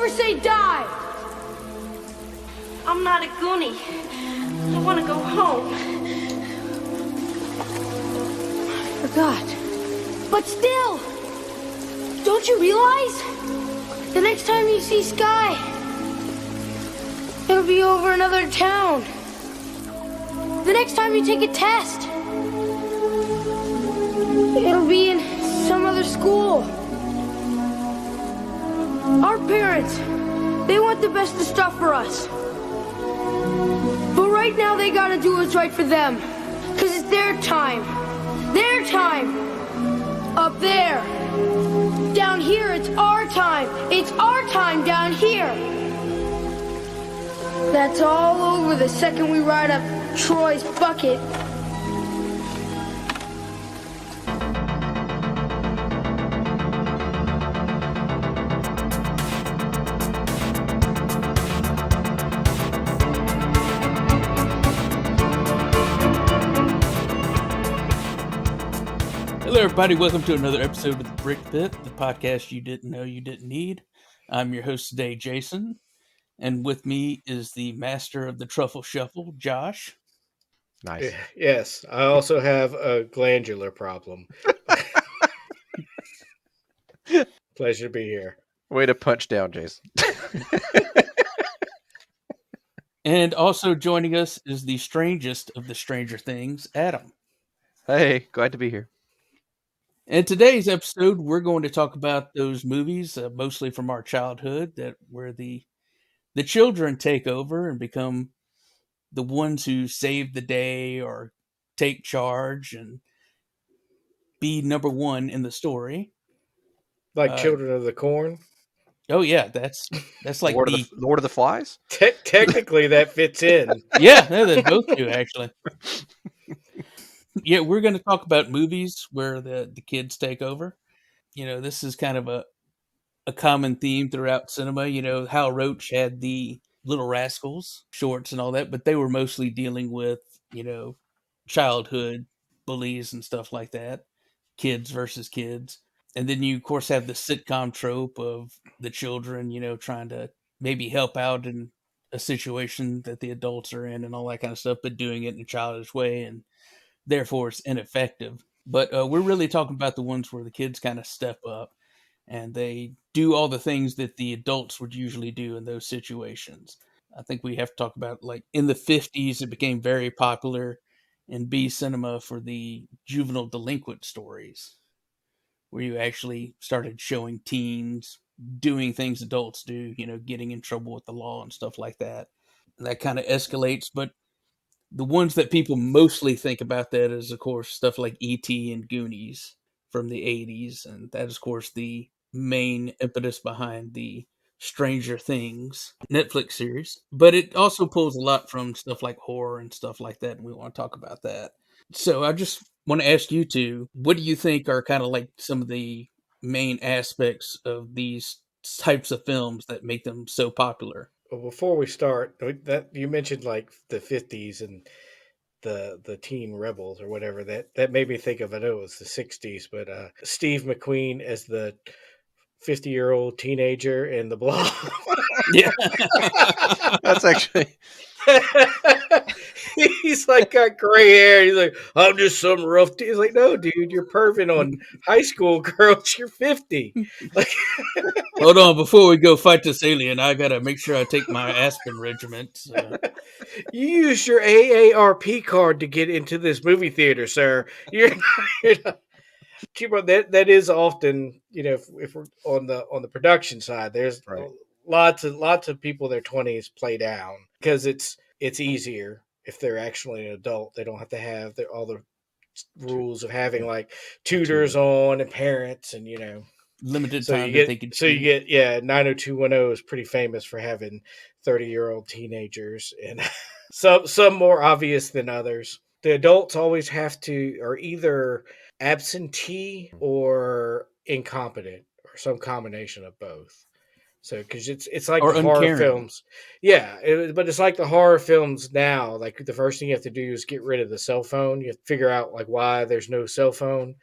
never say die. I'm not a Goonie. I want to go home. I forgot. But still, don't you realize? The next time you see Sky, it'll be over another town. The next time you take a test, it'll be in some other school. Our parents, they want the best of stuff for us. But right now they gotta do what's right for them. Cause it's their time. Their time. Up there. Down here, it's our time. It's our time down here. That's all over the second we ride up Troy's bucket. Hello, everybody. Welcome to another episode of The Brick Pit, the podcast you didn't know you didn't need. I'm your host today, Jason, and with me is the master of the Truffle Shuffle, Josh. Nice. Yes, I also have a glandular problem. Pleasure to be here. Way to punch down, Jason. And also joining us is the strangest of the Stranger Things, Adam. Hey, glad to be here. In today's episode, we're going to talk about those movies, mostly from our childhood, that where the children take over and become the ones who save the day or take charge and be number one in the story. Like Children of the Corn. Oh yeah, that's like Lord of the Flies. Technically, that fits in. Yeah, they both do actually. Yeah, we're going to talk about movies where the kids take over. You know, this is kind of a common theme throughout cinema. You know, Hal Roach had the Little Rascals shorts and all that, but they were mostly dealing with, you know, childhood bullies and stuff like that, kids versus kids. And then you, of course, have the sitcom trope of the children, you know, trying to maybe help out in a situation that the adults are in and all that kind of stuff, but doing it in a childish way, and therefore it's ineffective. But we're really talking about the ones where the kids kind of step up and they do all the things that the adults would usually do in those situations. I think we have to talk about, like, in the 50s, it became very popular in B cinema for the juvenile delinquent stories, where you actually started showing teens doing things adults do, you know, getting in trouble with the law and stuff like that. And that kind of escalates, but the ones that people mostly think about that is, of course, stuff like E.T. and Goonies from the 80s. And that is, of course, the main impetus behind the Stranger Things Netflix series. But it also pulls a lot from stuff like horror and stuff like that, and we want to talk about that. So I just want to ask you two, what do you think are kind of like some of the main aspects of these types of films that make them so popular? Well, before we start, that you mentioned like the 50s and the teen rebels or whatever. That made me think of, I know it was the 60s, but Steve McQueen as the 50-year-old teenager in The Blob. Yeah. That's actually... He's like got gray hair. He's like, I'm just some rough. He's like, no, dude, you're perving on high school girls. You're 50. Like, hold on, before we go fight this alien, I gotta make sure I take my aspirin regimen. So. You use your AARP card to get into this movie theater, sir. You're not, that is often, you know, if we're on the production side, there's right. lots of people in their 20s play down because it's easier. If they're actually an adult, they don't have to have all the rules of having like tutors on and parents and, you know, limited so time you that get, they can. So you get 90210 is pretty famous for having 30-year-old teenagers, and some more obvious than others. The adults always have to are either absentee or incompetent or some combination of both. So, because it's like or the horror uncaring. films. Yeah, but it's like the horror films now. Like, the first thing you have to do is get rid of the cell phone. You have to figure out, like, why there's no cell phone.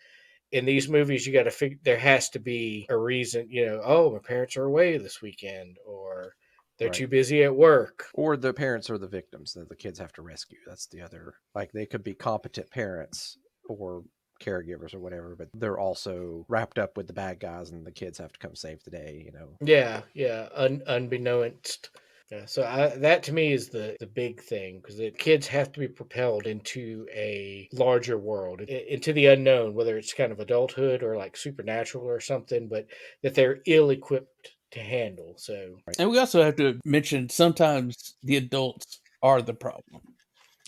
in these movies, you got to figure there has to be a reason. Oh, my parents are away this weekend, or they're Right. too busy at work. Or the parents are the victims that the kids have to rescue. That's the other. Like they could be competent parents or caregivers or whatever, but they're also wrapped up with the bad guys, and the kids have to come save the day. Yeah, yeah, unbeknownst. Yeah, so that to me is the big thing, because the kids have to be propelled into a larger world, into the unknown, whether it's kind of adulthood or like supernatural or something, but that they're ill-equipped to handle. So, And we also have to mention sometimes the adults are the problem.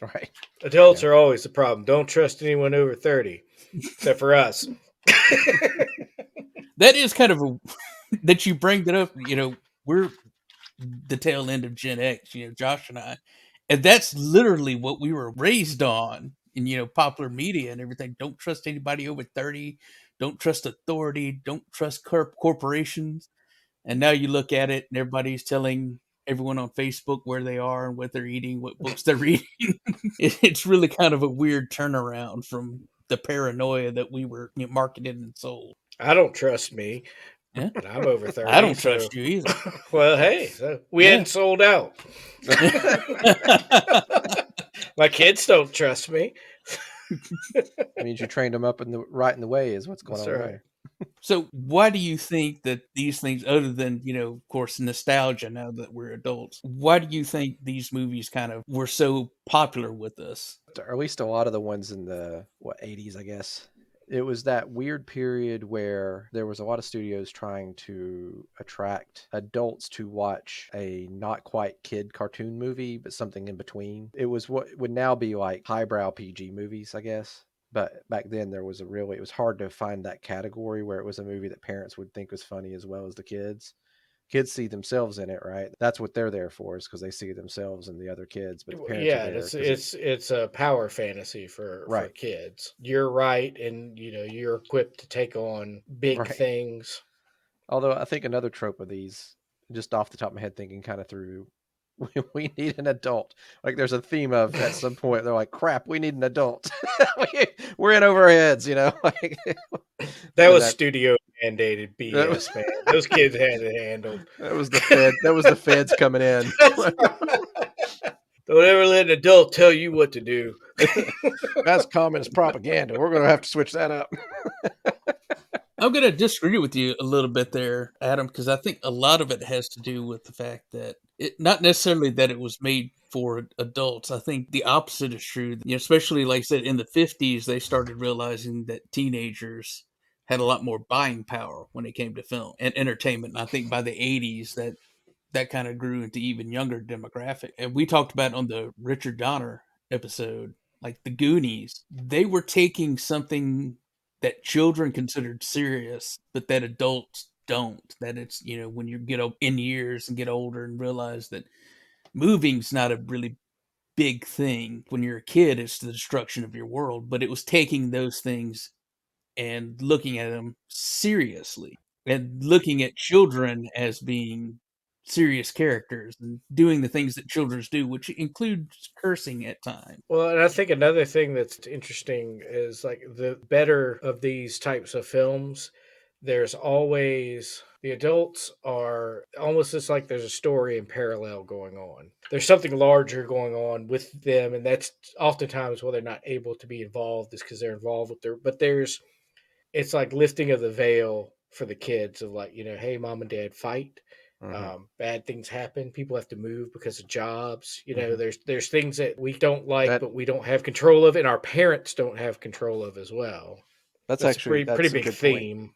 Right. adults are always the problem. Don't trust anyone over 30, except for us. That is kind of that you bring that up. We're the tail end of Gen X, Josh and I. And that's literally what we were raised on in, popular media and everything. Don't trust anybody over 30. Don't trust authority. Don't trust corporations. And now you look at it and everybody's telling everyone on Facebook where they are and what they're eating, what books they're reading. It's really kind of a weird turnaround from the paranoia that we were marketed and sold. I don't trust me. Yeah. And I'm over 30. I don't trust you either. Well, hey, so we hadn't sold out. My kids don't trust me. It means you trained them up in the way is what's going That's on right. there. So why do you think that these things, other than, of course, nostalgia now that we're adults, why do you think these movies kind of were so popular with us? Or at least a lot of the ones in the 80s, I guess. It was that weird period where there was a lot of studios trying to attract adults to watch a not quite kid cartoon movie, but something in between. It was what would now be like highbrow PG movies, I guess. But back then it was hard to find that category where it was a movie that parents would think was funny as well as the kids. Kids see themselves in it, right? That's what they're there for, is because they see themselves in the other kids. But the parents are there. It's a power fantasy for kids. You're right, and you're equipped to take on big things. Although I think another trope of these, just off the top of my head, thinking kind of through, we need an adult. Like there's a theme of at some point they're like, crap, we need an adult. We're in over our heads, Like, that was studio mandated BS, man. Those kids had it handled. That was the Fed. That was the feds coming in. Don't ever let an adult tell you what to do. That's communist propaganda. We're going to have to switch that up. I'm going to disagree with you a little bit there, Adam, because I think a lot of it has to do with the fact that not necessarily that it was made for adults. I think the opposite is true. Especially, like I said, in the 50s, they started realizing that teenagers had a lot more buying power when it came to film and entertainment. And I think by the 80s, that kind of grew into even younger demographic. And we talked about on the Richard Donner episode, like the Goonies, they were taking something that children considered serious, but that adults don't. That it's, when you get up in years and get older and realize that moving's not a really big thing. When you're a kid, it's the destruction of your world, but it was taking those things and looking at them seriously and looking at children as being serious characters and doing the things that children do, which includes cursing at times. Well, and I think another thing that's interesting is like the better of these types of films, there's always the adults are almost just like there's a story in parallel going on. There's something larger going on with them, and that's oftentimes why they're not able to be involved, is because they're involved with it's like lifting of the veil for the kids of like, hey, mom and dad fight. Mm-hmm. Bad things happen. People have to move because of jobs. Mm-hmm. There's things that we don't like, but we don't have control of, and our parents don't have control of as well. That's actually a pretty big theme. Point.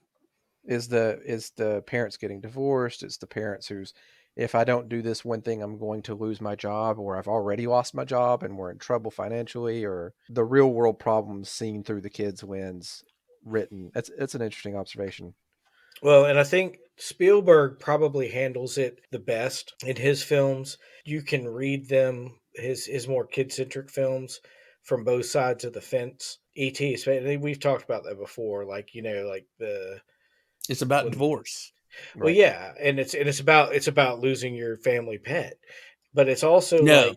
Is the parents getting divorced? It's the parents who's, if I don't do this one thing, I'm going to lose my job, or I've already lost my job and we're in trouble financially, or the real world problems seen through the kids' lens written. It's an interesting observation. Well, and I think Spielberg probably handles it the best in his films. You can read them, his more kid-centric films, from both sides of the fence. E.T., we've talked about that before. Like, it's about divorce. Well, right. Yeah, and it's about losing your family pet, but it's also no.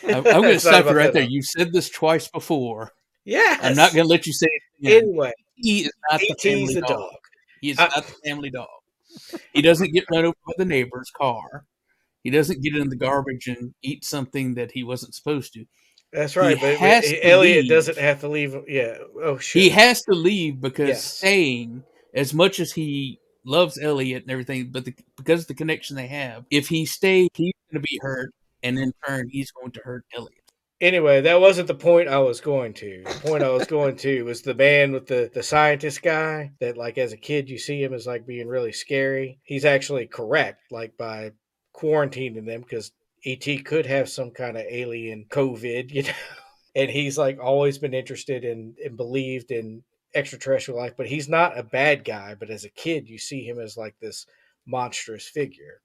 I'm going to stop you right there. You've said this twice before. Yeah, I'm not going to let you say it again. Anyway, He is not the E.T.'s family the dog. dog. He is not the family dog. He doesn't get run over by the neighbor's car. He doesn't get in the garbage and eat something that he wasn't supposed to. That's He right, but has to Elliot leave. doesn't have to leave. Yeah. Oh, shit. He has to leave because Yes. staying, as much as he loves Elliot and everything, but because of the connection they have, if he stays, he's going to be hurt, and in turn, he's going to hurt Elliot. Anyway, that wasn't the point I was going to. The point I was going to was the man with the scientist guy that, like, as a kid, you see him as, like, being really scary. He's actually correct, like, by quarantining them, because E.T. could have some kind of alien COVID, you know? And he's, like, always been interested in and believed in extraterrestrial life, but he's not a bad guy. But as a kid, you see him as, like, this monstrous figure.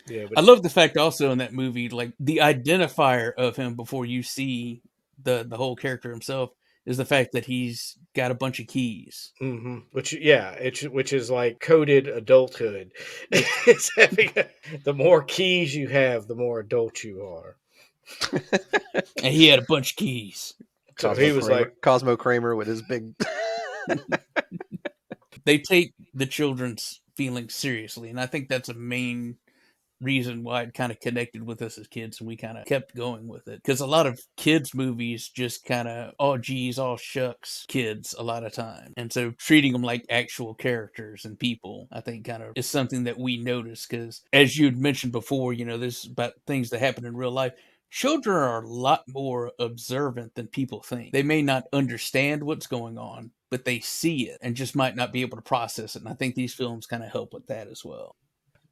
Yeah, but I love the fact also in that movie, like the identifier of him before you see the whole character himself is the fact that he's got a bunch of keys. Which is like coded adulthood. It's the more keys you have, the more adult you are. And he had a bunch of keys. So he was like Cosmo Kramer with his big. They take the children's feelings seriously, and I think that's a main reason why it kind of connected with us as kids, and we kind of kept going with it, because a lot of kids movies just kind of oh geez, oh shucks kids a lot of time, and so treating them like actual characters and people, I think kind of is something that we notice, because as you'd mentioned before, you know, this is about things that happen in real life. Children are a lot more observant than people think. They may not understand what's going on, but they see it and just might not be able to process it, and I think these films kind of help with that as well.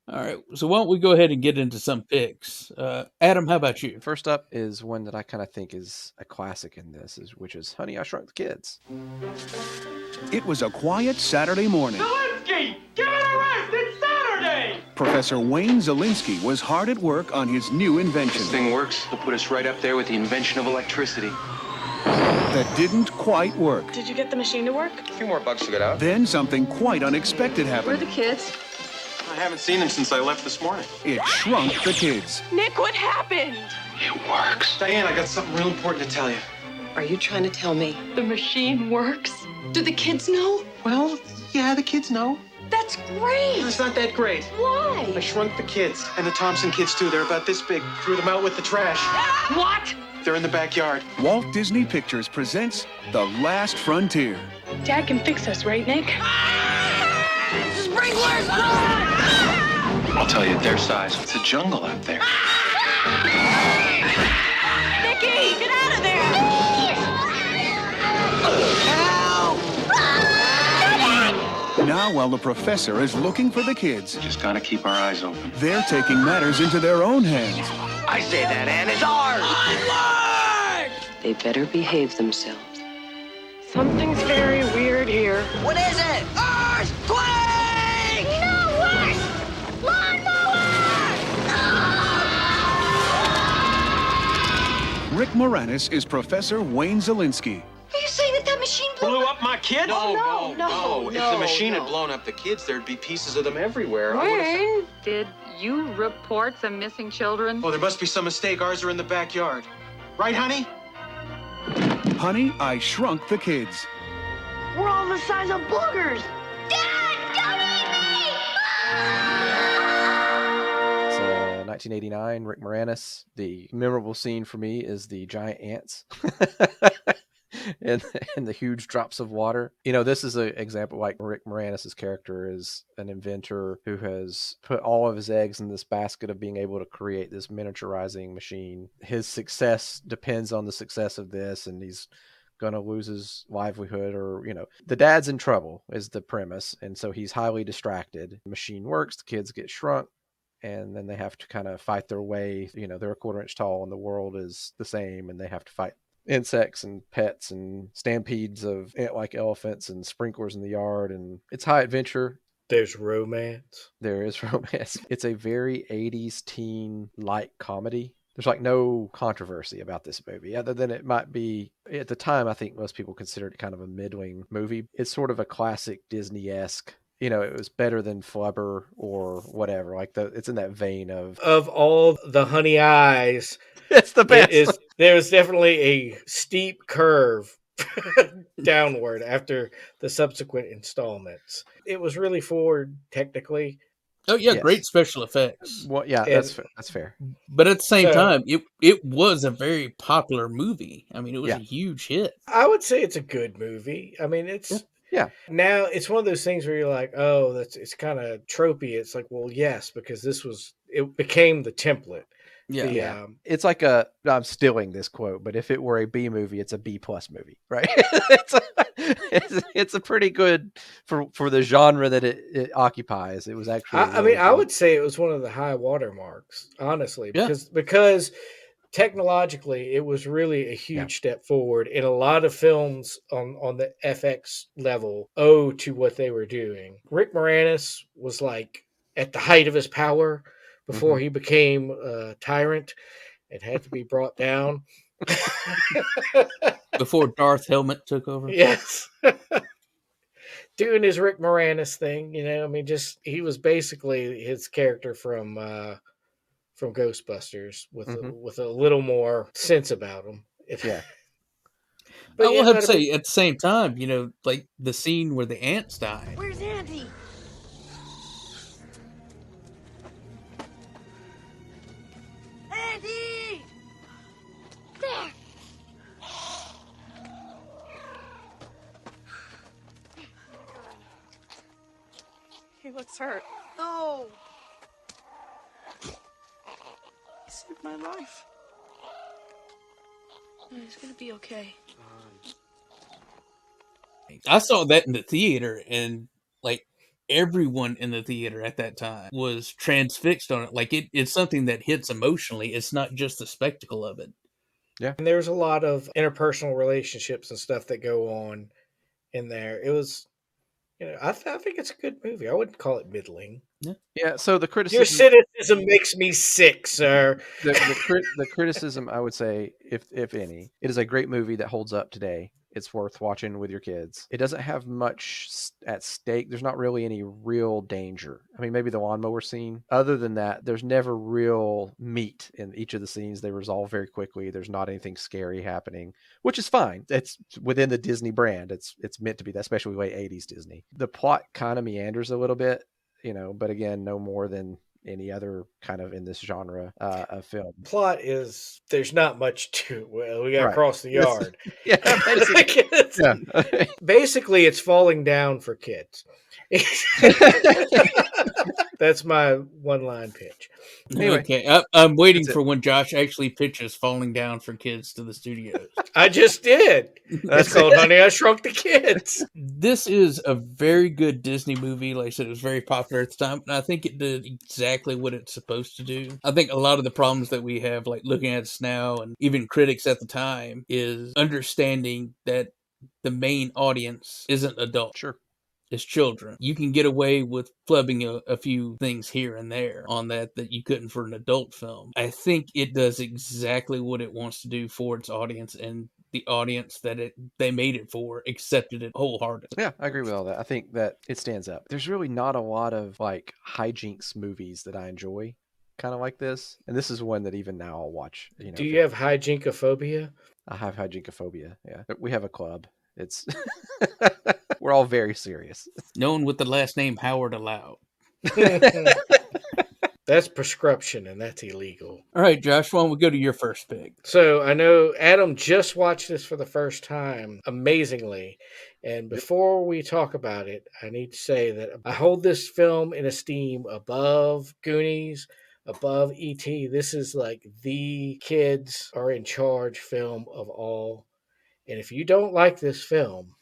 All right, so why don't we go ahead and get into some picks? Adam, how about you? First up is one that I kind of think is a classic in this, which is Honey, I Shrunk the Kids. It was a quiet Saturday morning. Zelensky, give it a rest. It's Saturday. Professor Wayne Zelinsky was hard at work on his new invention This thing works. It'll put us right up there with the invention of electricity. that didn't quite work. Did you get the machine to work? A few more bugs to get out. Then something quite unexpected Where are happened. the kids? I haven't seen them since I left this morning. It shrunk the kids. Nick, what happened? It works. Diane, I got something real important to tell you. Are you trying to tell me? The machine works? Do the kids know? Well, yeah, the kids know. That's great. It's not that great. I Why? shrunk the kids. And the Thompson kids, too. They're about this big. Threw them out with the trash. What? They're in the backyard. Walt Disney Pictures presents The Last Frontier. Dad can fix us, right, Nick? Sprinklers! I'll tell you, their size. It's a jungle out there. Nicky, get out of there! Now, while the professor is looking for the kids, Just gotta keep our eyes open. they're taking matters into their own hands. I say that, Ann. It's ours. They better behave themselves. Something's very weird here. What is it? Rick Moranis is Professor Wayne Zelinsky. Are you saying that machine Blew up my kid? No. If the machine had blown up the kids, there'd be pieces of them everywhere. I would've- Wayne, did you report some missing children? Oh, there must be some mistake. Ours are in the backyard. Right, honey? Honey, I Shrunk the Kids. We're all the size of boogers. It's 1989, Rick Moranis. The memorable scene for me is the giant ants and the huge drops of water. You know, this is an example, like Rick Moranis' character is an inventor who has put all of his eggs in this basket of being able to create this miniaturizing machine. His success depends on the success of this, and he's going to lose his livelihood, or, you know, the dad's in trouble is the premise. And so he's highly distracted. The machine works, the kids get shrunk, and then they have to kind of fight their way. You know, they're a quarter-inch tall and the world is the same, and they have to fight insects and pets and stampedes of ant-like elephants and sprinklers in the yard. And it's high adventure. there's romance. There is romance. It's a very 80s teen light comedy. There's like no controversy about this movie other than it might be, at the time, I think most people considered it kind of a middling movie. It's sort of a classic Disney-esque. You know, it was better than Flubber or whatever. Like it's in that vein of all the Honey Eyes, it's the best. there's definitely a steep curve downward after the subsequent installments. It was really forward technically. Oh yeah, Yes. great special effects. Well, yeah, And- that's fair. But at the same So- time, it was a very popular movie. I mean, it was Yeah. a huge hit. I would say it's a good movie. I mean, it's Yeah. now it's one of those things where you're like, oh, it's kind of tropey. It's like, well, yes, because it became the template. Yeah. The, It's like I'm stealing this quote, but if it were a B movie, it's a B+ movie, right? it's a pretty good for the genre that it occupies. It was actually. I mean, I would say it was one of the high water marks, honestly, Yeah. because technologically it was really a huge step forward, and a lot of films on the FX level owe to what they were doing. Rick Moranis was like at the height of his power before he became a tyrant and had to be brought down. Before Darth Helmet took over. Yes. Doing his Rick Moranis thing, I mean, he was basically his character from Ghostbusters with a little more sense about him. Yeah. But I will have to say, at the same time, like the scene where the ants die. Where's Andy? Andy! There! He looks hurt. No! He saved my life. He's gonna be okay. I saw that in the theater, and like everyone in the theater at that time was transfixed on it. Like it's something that hits emotionally. It's not just the spectacle of it. And there's a lot of interpersonal relationships and stuff that go on in there. It was, I think it's a good movie. I wouldn't call it middling. Yeah. So the criticism. Your cynicism makes me sick, sir. The criticism, I would say, if any, it is a great movie that holds up today. It's worth watching with your kids. It doesn't have much at stake. There's not really any real danger. I mean, maybe the lawnmower scene. Other than that, there's never real meat in each of the scenes. They resolve very quickly. There's not anything scary happening, which is fine. It's within the Disney brand. It's meant to be that, especially the way 80s Disney. The plot kind of meanders a little bit, but again, no more than any other kind of in this genre of film. Plot is there's not much to it. Well, we got to cross the yard. Basically, it's falling down for kids. That's my one-line pitch. Anyway, Okay, I'm waiting for when Josh actually pitches Falling Down for Kids to the studios. I just did. That's called Honey, I Shrunk the Kids. This is a very good Disney movie. Like I said, it was very popular at the time, and I think it did exactly what it's supposed to do. I think a lot of the problems that we have, like looking at us now, and even critics at the time, is understanding that the main audience isn't adults. Sure. It's children. You can get away with flubbing a few things here and there on that you couldn't for an adult film. I think it does exactly what it wants to do for its audience, and the audience that they made it for accepted it wholeheartedly. Yeah, I agree with all that. I think that it stands up. There's really not a lot of like hijinks movies that I enjoy kind of like this. And this is one that even now I'll watch. Do you have hijinkophobia? I have hijinkophobia. Yeah. We have a club. It's we're all very serious. No one with the last name Howard allowed. That's prescription, and that's illegal. All right, Josh, why don't we go to your first pick? So I know Adam just watched this for the first time, amazingly. And before we talk about it, I need to say that I hold this film in esteem above Goonies, above E.T. This is like the kids are in charge film of all. And if you don't like this film,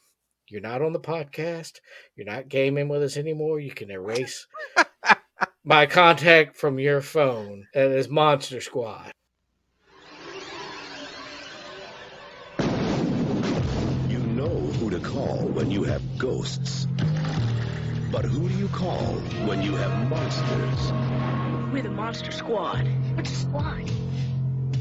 you're not on the podcast, you're not gaming with us anymore, you can erase my contact from your phone. That is Monster Squad. You know who to call when you have ghosts. But who do you call when you have monsters? We're the Monster Squad. What's a squad?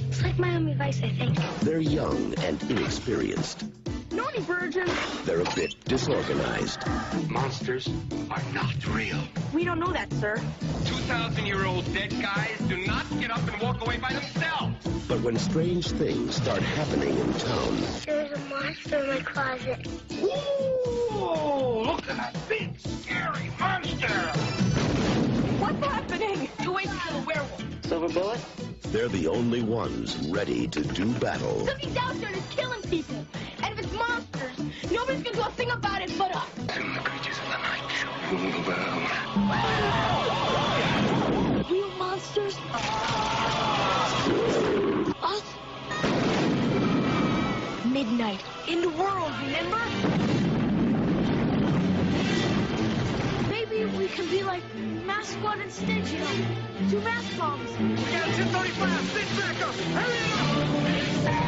It's like Miami Vice, I think. They're young and inexperienced. Naughty virgin. They're a bit disorganized. Monsters are not real. We don't know that, sir. 2,000-year-old dead guys do not get up and walk away by themselves. But when strange things start happening in town. There's a monster in my closet. Ooh, look at that big, scary monster! What's happening? Two ways to kill a werewolf. Silver bullet? They're the only ones ready to do battle. Something's out there that's killing people. And if it's monsters, nobody's gonna do a thing about it but us. Soon the creatures of the night shall rule the world. Real monsters? Us? Midnight. In the world, remember? Maybe we can be like Mask Squad instead, you know? 2 mask bombs. We got 1035, stick back up! Hurry up!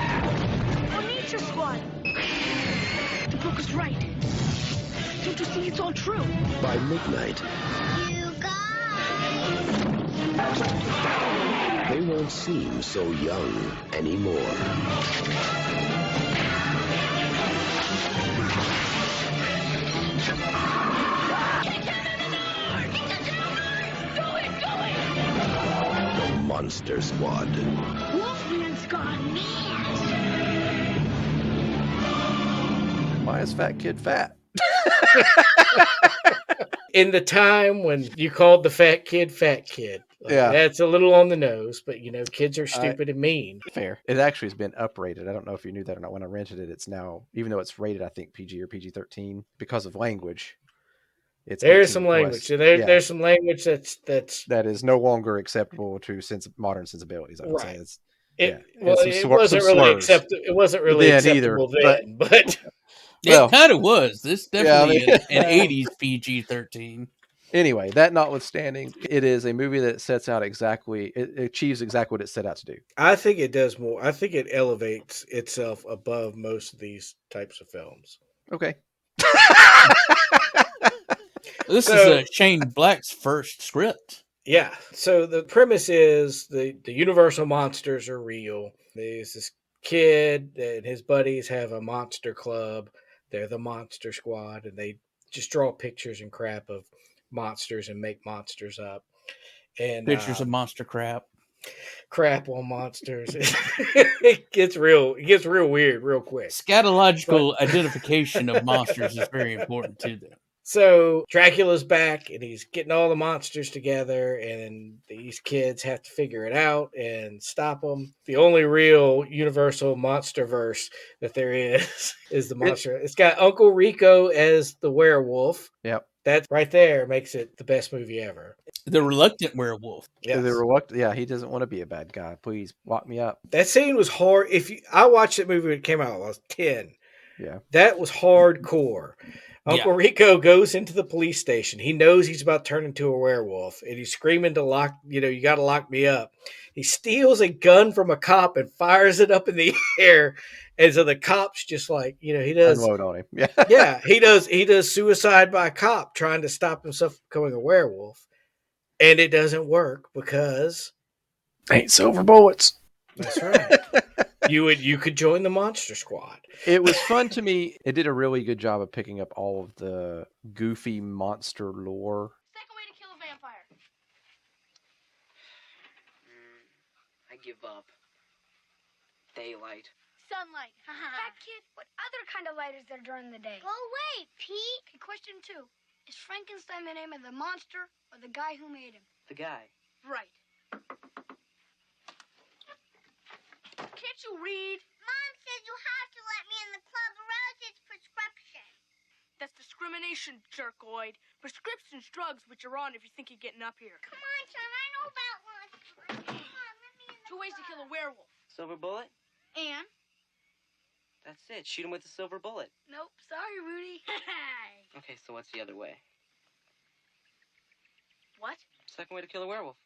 Or Nature Squad. The book was right. Don't you see it's all true? By midnight, You guys! they won't seem so young anymore. The Monster Squad. Wolfman's gone mad. Why is Fat Kid fat? In the time when you called the fat kid, Yeah. that's a little on the nose, but kids are stupid and mean. Fair. It actually has been uprated. I don't know if you knew that or not. When I rented it, it's now, even though it's rated, I think PG or PG-13 because of language. It's There's 18 some plus. language. Yeah. There's some language that is no longer acceptable to modern sensibilities. I would say it's it some wasn't really slurs. acceptable. It wasn't really Then acceptable either, then, but It kind of was. This definitely Yeah, an 80s PG-13. Anyway, that notwithstanding, it is a movie that sets out exactly, it achieves exactly what it set out to do. I think it does more. I think it elevates itself above most of these types of films. Okay. This is Shane Black's first script. Yeah. So the premise is the Universal monsters are real. There's this kid and his buddies have a monster club. They're the Monster Squad, and they just draw pictures and crap of monsters and make monsters up. And Pictures of monster crap. Crap on monsters. It gets real weird real quick. Scatological identification of monsters is very important to them. So Dracula's back and he's getting all the monsters together, and these kids have to figure it out and stop them. The only real universal monsterverse that there is the monster. It's got Uncle Rico as the werewolf. Yep. That right there makes it the best movie ever. The reluctant werewolf. Yes. Yeah, he doesn't want to be a bad guy. Please lock me up. That scene was hard. I watched that movie when it came out, I was 10. Yeah. That was hardcore. Uncle Rico goes into the police station. He knows he's about to turn into a werewolf, and he's screaming to lock, you got to lock me up. He steals a gun from a cop and fires it up in the air. And so the cop's just like, he does unload on him. Yeah. Yeah, he does suicide by cop trying to stop himself from becoming a werewolf. And it doesn't work because ain't silver bullets. That's right. You could join the Monster Squad. It was fun to me. It did a really good job of picking up all of the goofy monster lore. Second way to kill a vampire. I give up. Daylight. Sunlight. Fat kid, what other kind of light is there during the day? Go away, Pete. Okay, question 2. Is Frankenstein the name of the monster or the guy who made him? The guy. Right. Can't you read? Mom says you have to let me in the club or else it's prescription. That's discrimination, jerkoid. Prescription's drugs, which are on if you think you're getting up here. Come on, son, I know about one. Come on, let me in the 2 ways to kill a werewolf. Silver bullet? And? That's it. Shoot him with a silver bullet. Nope, sorry, Rudy. Okay, so what's the other way? What? Second way to kill a werewolf.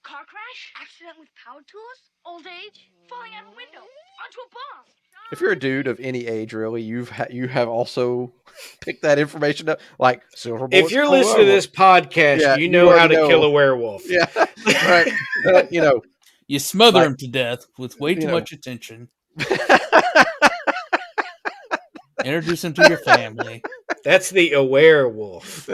Car crash? Accident with power tools? Old age? Falling out a window? Onto a bomb? If you're a dude of any age, really, you have also picked that information up. Like silver bullets. If you're listening to this podcast, you know how to kill a werewolf. Yeah, right. You smother him to death with way too much attention. Introduce him to your family. That's the werewolf.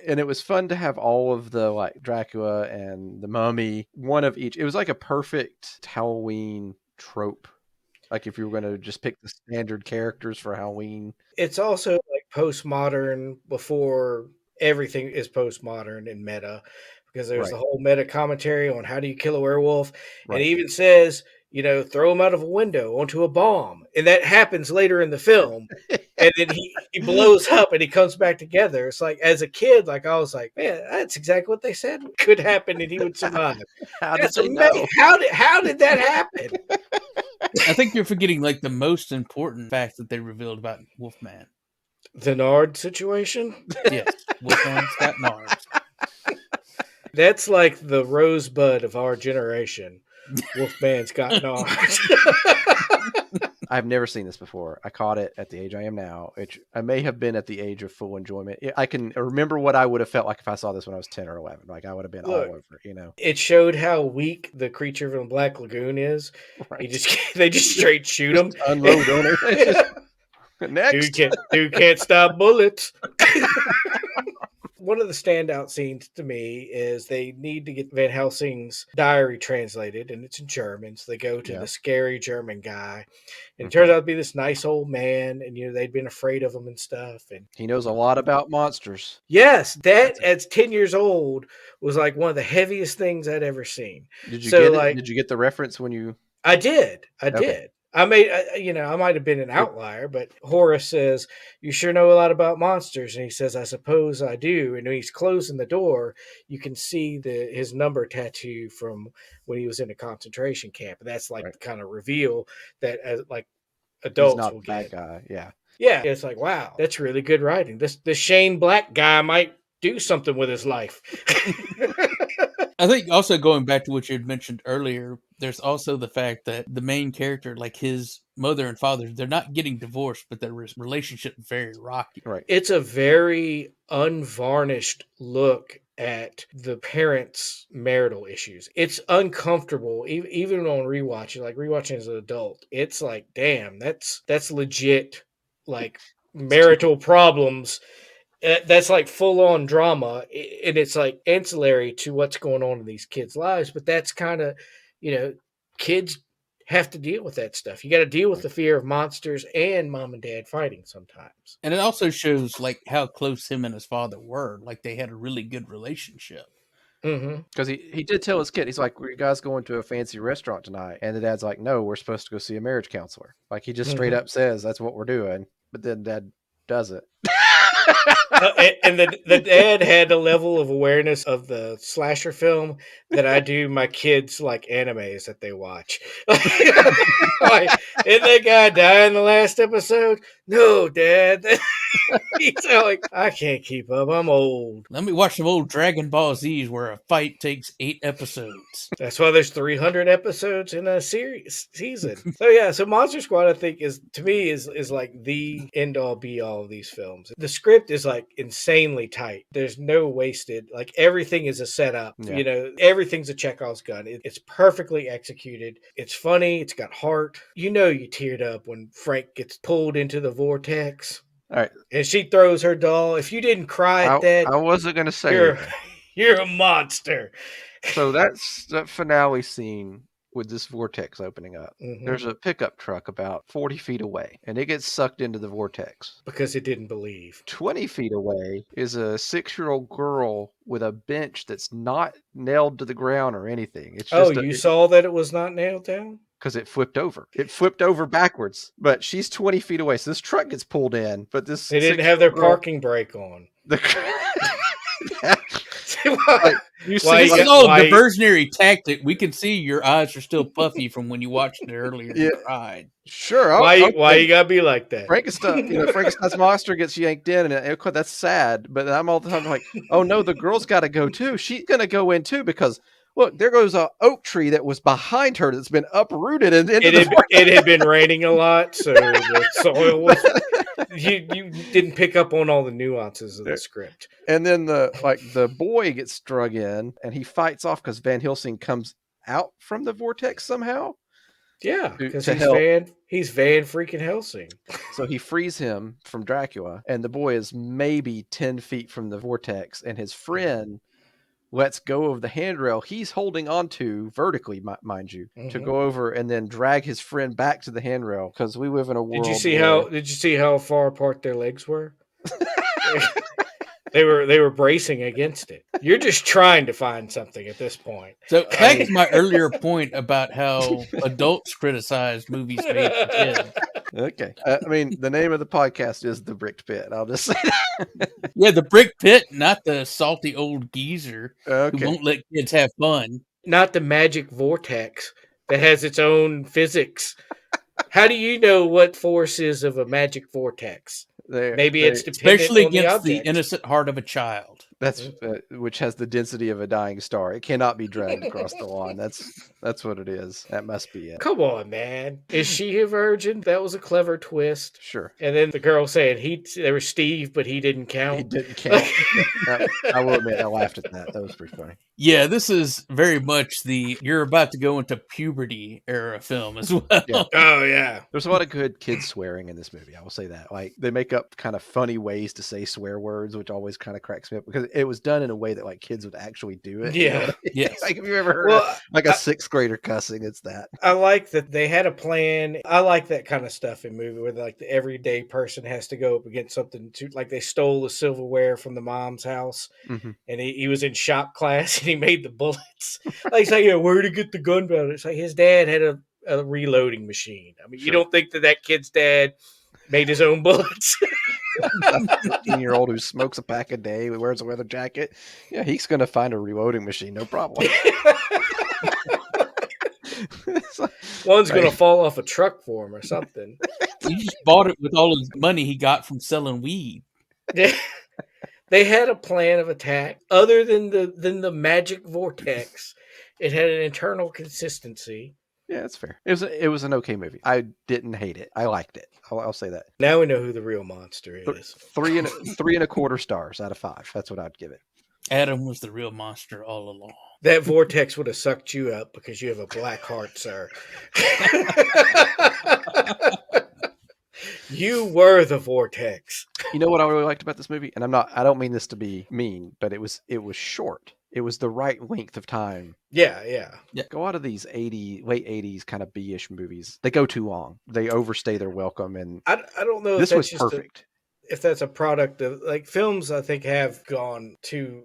And it was fun to have all of the like Dracula and the Mummy, one of each. It was like a perfect Halloween trope. Like if you were going to just pick the standard characters for Halloween. It's also like postmodern before everything is postmodern and meta, because there's Right. the whole meta commentary on how do you kill a werewolf, and Right. it even says, throw him out of a window onto a bomb, and that happens later in the film. And then he blows up and he comes back together. It's like, as a kid, like I was like, man, that's exactly what they said could happen, and he would survive. How That's did they amazing. know? How did that happen? I think you're forgetting like the most important fact that they revealed about Wolfman. The Nard situation? Yes, Wolfman's got nards. That's like the rosebud of our generation. Wolfman's got nards. I've never seen this before. I caught it at the age I am now. I may have been at the age of full enjoyment. I can remember what I would have felt like if I saw this when I was 10 or 11. Like I would have been all over it, It showed how weak the creature from Black Lagoon is. Right. They just straight shoot him. Unload on it. Next. Dude can't stop bullets. One of the standout scenes to me is they need to get Van Helsing's diary translated, and it's in German. So they go to the scary German guy, and it turns out to be this nice old man, and they'd been afraid of him and stuff. And he knows a lot about monsters. Yes, that as 10 years old was like one of the heaviest things I'd ever seen. Did you get it? Did you get the reference when you? I did. Okay. I might have been an outlier, but Horace says, "You sure know a lot about monsters." And he says, "I suppose I do." And when he's closing the door, you can see his number tattoo from when he was in a concentration camp. And that's like the kind of reveal that as like adults He's not will a bad get. guy. Yeah. Yeah. It's like, wow, that's really good writing. This Shane Black guy might do something with his life. I think also going back to what you had mentioned earlier, there's also the fact that the main character, like his mother and father, they're not getting divorced, but their relationship is very rocky. Right. It's a very unvarnished look at the parents' marital issues. It's uncomfortable, even on rewatching. Like rewatching as an adult, it's like, damn, that's legit, like marital problems. That's like full on drama, and it's like ancillary to what's going on in these kids' lives. But that's kind of, kids have to deal with that stuff. You got to deal with the fear of monsters and mom and dad fighting sometimes. And it also shows like how close him and his father were. Like they had a really good relationship. Because he did tell his kid, he's like, "Were you guys going to a fancy restaurant tonight?" And the dad's like, "No, we're supposed to go see a marriage counselor." Like he just straight up says that's what we're doing, but then dad does it. And the dad had a level of awareness of the slasher film that I do my kids like animes that they watch. Like, didn't that guy die in the last episode? No, Dad. He's like, I can't keep up. I'm old. Let me watch some old Dragon Ball Z's where a fight takes 8 episodes. That's why there's 300 episodes in a season. So yeah, so Monster Squad, I think, is like the end all be all of these films. The script is like insanely tight. There's no wasted. Like everything is a setup. Yeah. Everything's a Chekhov's gun. It's perfectly executed. It's funny. It's got heart. You teared up when Frank gets pulled into the vortex. All right. And she throws her doll. If you didn't cry at that, I wasn't going to say you're a monster. So that's that finale scene with this vortex opening up. Mm-hmm. There's a pickup truck about 40 feet away, and it gets sucked into the vortex. Because it didn't believe. 20 feet away is a 6-year-old girl with a bench that's not nailed to the ground or anything. It's just you saw that it was not nailed down? Because it flipped over. It flipped over backwards, but she's 20 feet away. So this truck gets pulled in, but they didn't have their parking brake on. This is all a diversionary tactic. We can see your eyes are still puffy from when you watched it earlier and cried. Sure. Why you gotta be like that? Frankenstein's monster gets yanked in, and that's sad. But I'm all the time like, oh no, the girl's got to go too. She's gonna go in too because look, there goes an oak tree that was behind her that's been uprooted, and it had been raining a lot, so the soil was. You didn't pick up on all the nuances of the script. And then the boy gets drug in, and he fights off because Van Helsing comes out from the vortex somehow. Yeah, because to he's help. Van freaking Helsing. So he frees him from Dracula, and the boy is maybe 10 feet from the vortex, and his friend lets go of the handrail he's holding onto vertically, mind you, to go over and then drag his friend back to the handrail, because we live in a world. Did you see how far apart their legs were? They were bracing against it. You're just trying to find something at this point. So back to my earlier point about how adults criticize movies made for kids. Okay. I mean, the name of the podcast is The Bricked Pit. I'll just say that. Yeah, the brick pit, not the salty old geezer Okay. who won't let kids have fun. Not the magic vortex that has its own physics. How do you know what force is of a magic vortex? Maybe it's dependent especially on against the the innocent heart of a child. That's which has the density of a dying star. It cannot be dragged across the lawn. That's what it is. That must be it. Come on, man. Is she a virgin? That was a clever twist. Sure. And then the girl saying there was Steve, but he didn't count. He didn't count. I will admit, I laughed at that. That was pretty funny. Yeah, this is very much the you're about to go into puberty era film as well. Yeah. Oh, yeah. There's a lot of good kids swearing in this movie. I will say that. Like, they make up kind of funny ways to say swear words, which always kind of cracks me up because it was done in a way that like kids would actually do it. Yeah. You know? Yes. Like, have you ever heard of, like a sixth grader cussing? It's that. I like that they had a plan. I like that kind of stuff in movie where like the everyday person has to go up against something to like they stole the silverware from the mom's house and he was in shop class and he made the bullets. Like he's like, yeah, where to get the gunpowder? It's like his dad had a reloading machine. I mean, you don't think that kid's dad made his own bullets? A 15-year-old who smokes a pack a day, wears a leather jacket. Yeah, he's going to find a reloading machine, no problem. One's going to fall off a truck for him or something. He just bought it with all his money he got from selling weed. They had a plan of attack other than the magic vortex. It had an internal consistency. Yeah, that's fair. It was an okay movie. I didn't hate it. I liked it. I'll say that. Now we know who the real monster is. 3.25 stars out of 5. That's what I'd give it. Adam was the real monster all along. That vortex would have sucked you up because you have a black heart, sir. You were the vortex. You know what I really liked about this movie? And I don't mean this to be mean, but it was short. It was the right length of time. Yeah. Go out of these late 80s kind of B-ish movies. They go too long. They overstay their welcome. And I don't know if this was that's perfect. If that's a product of like films, I think have gone too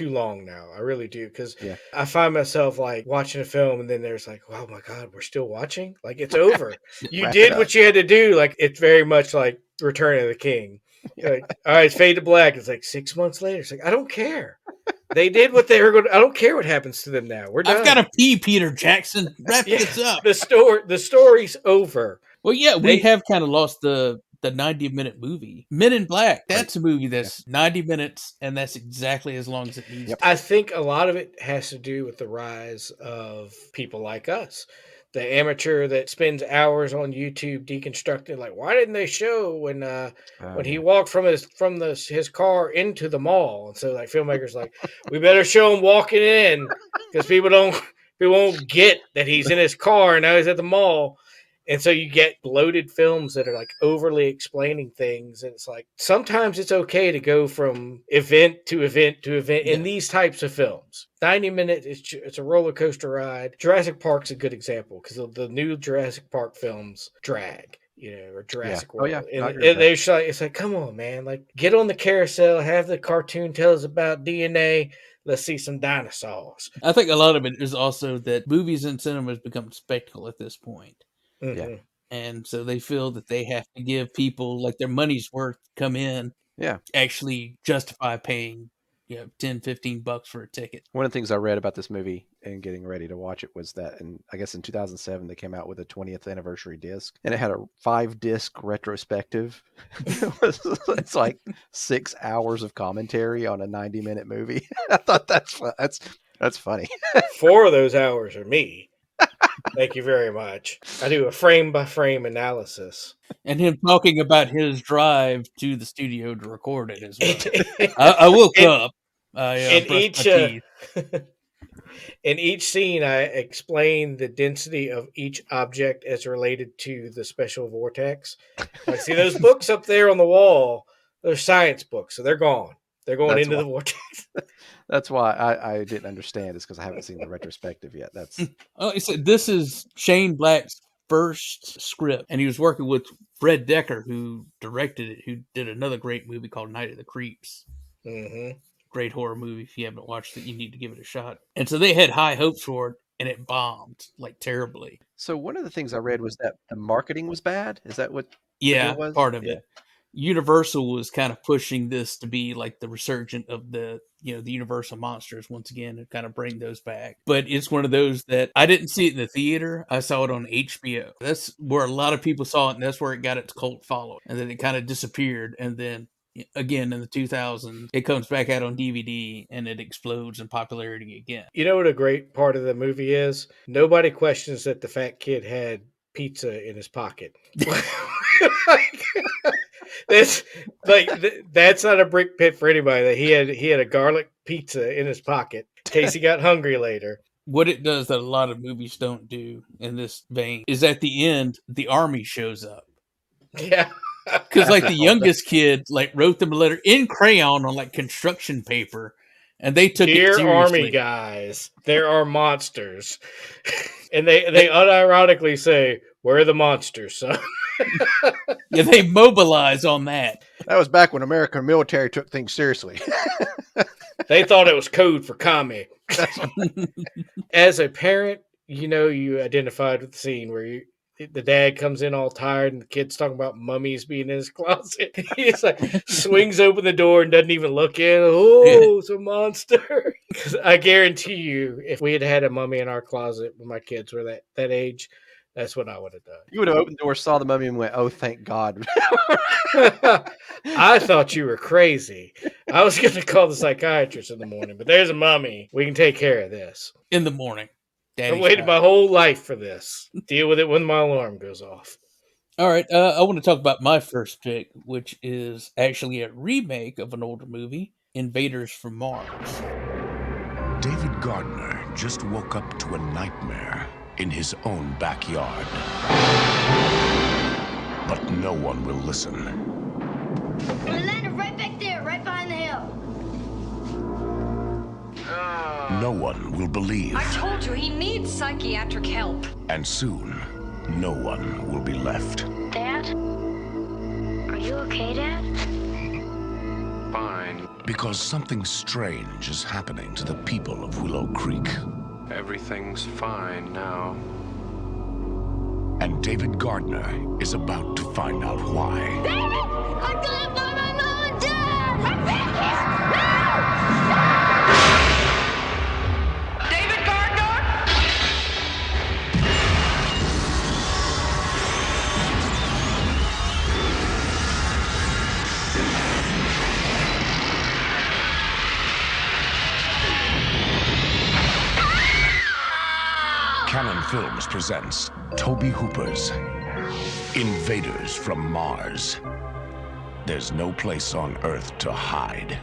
long now. I really do because I find myself like watching a film and then there's like, oh my god, we're still watching. Like it's over. You did what you had to do. Like it's very much like Return of the King. Like, all right, it's fade to black. It's like 6 months later. It's like I don't care. They did what they were going to. I don't care what happens to them now. We're done. I've got to pee, Peter Jackson. Wrap this up. The story's over. Well, yeah, we have kind of lost the 90-minute movie. Men in Black, that's a movie that's 90 minutes, and that's exactly as long as it needs to. I think a lot of it has to do with the rise of people like us. The amateur that spends hours on YouTube deconstructing, like, why didn't they show when he walked from his car into the mall? And so, like, filmmakers like, we better show him walking in because people won't get that he's in his car and now he's at the mall. And so you get bloated films that are like overly explaining things. And it's like, sometimes it's okay to go from event to event to event in these types of films. 90 minutes, it's a roller coaster ride. Jurassic Park's a good example because the new Jurassic Park films drag, or Jurassic World. Oh, yeah. And it's like, come on, man. Like, get on the carousel, have the cartoon tell us about DNA. Let's see some dinosaurs. I think a lot of it is also that movies and cinema has become a spectacle at this point. Mm-hmm. Yeah. And so they feel that they have to give people like their money's worth to come in. Yeah. Actually justify paying, $10, $15 for a ticket. One of the things I read about this movie and getting ready to watch it was that, I guess in 2007, they came out with a 20th anniversary disc and it had a 5-disc retrospective. It's like 6 hours of commentary on a 90-minute movie. I thought that's funny. 4 of those hours are me. Thank you very much. I do a frame-by-frame analysis. And him talking about his drive to the studio to record it as well. I woke up. I brushed my teeth. In each scene, I explain the density of each object as related to the special vortex. Like, see those books up there on the wall? They're science books, so they're gone. They're going into the vortex. That's why I didn't understand. It's because I haven't seen the retrospective yet. That's Oh, he said this is Shane Black's first script, and he was working with Fred Decker, who directed it, who did another great movie called Night of the Creeps. Mm-hmm. Great horror movie. If you haven't watched it, you need to give it a shot. And so they had high hopes for it, and it bombed like terribly. so. One of the things I read was that the marketing was bad. Is that what? Yeah, it was? part of it. Universal was kind of pushing this to be like the resurgent of the Universal monsters once again, and kind of bring those back. But it's one of those that I didn't see it in the theater. I saw it on HBO. That's where a lot of people saw it, and that's where it got its cult following. And then it kind of disappeared, and then again in the 2000s, it comes back out on DVD, and it explodes in popularity again. You know what a great part of the movie is? Nobody questions that the fat kid had pizza in his pocket. That's not a brick pit for anybody. That he had a garlic pizza in his pocket in case he got hungry later. What it does that a lot of movies don't do in this vein is at the end, the army shows up. Yeah. Because like the youngest kid like wrote them a letter in crayon on like construction paper, and they took Dear it seriously. Army guys, there are monsters. And they unironically say, "Where are the monsters, son?" Yeah, they mobilize on that. That was back when American military took things seriously. They thought it was code for commie. As a parent, you identified with the scene where the dad comes in all tired and the kid's talking about mummies being in his closet. He's like, swings open the door and doesn't even look in. Oh, it's a monster. Because I guarantee you, if we had had a mummy in our closet when my kids were that age, that's what I would have done. You would have opened the door, saw the mummy, and went, "Oh, thank God." I thought you were crazy. I was going to call the psychiatrist in the morning, but there's a mummy. We can take care of this. In the morning. I waited my whole life for this. Deal with it when my alarm goes off. All right. I want to talk about my first pick, which is actually a remake of an older movie, Invaders from Mars. David Gardner just woke up to a nightmare in his own backyard. But no one will listen. We landed right back there, right behind the hill. No one will believe. I told you he needs psychiatric help. And soon, no one will be left. Dad? Are you okay, Dad? Fine. Because something strange is happening to the people of Willow Creek. Everything's fine now. And David Gardner is about to find out why. David! I'm gonna find my mom and dad! My babies! No! David Gardner? Canon Films presents Toby Hooper's Invaders from Mars. There's no place on Earth to hide.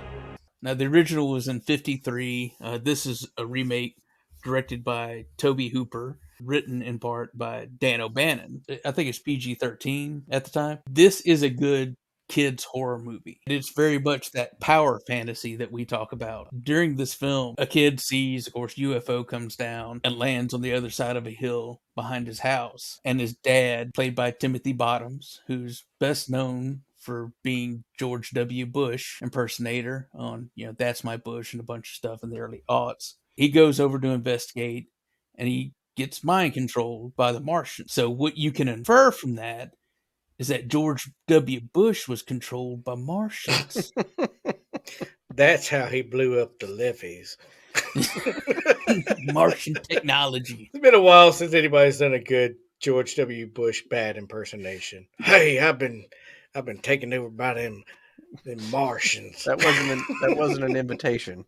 Now, the original was in 1953. This is a remake directed by Toby Hooper, written in part by Dan O'Bannon. I think it's PG-13 at the time. This is a good kids horror movie. It's very much that power fantasy that we talk about. During this film, a kid sees, of course, UFO comes down and lands on the other side of a hill behind his house. And his dad, played by Timothy Bottoms, who's best known for being George W. Bush impersonator on, That's My Bush and a bunch of stuff in the early aughts. He goes over to investigate, and he gets mind controlled by the Martians. So what you can infer from that is that George W. Bush was controlled by Martians. That's how he blew up the levees. Martian technology. It's been a while since anybody's done a good George W. Bush bad impersonation. Hey, I've been taken over by them Martians. That wasn't an invitation.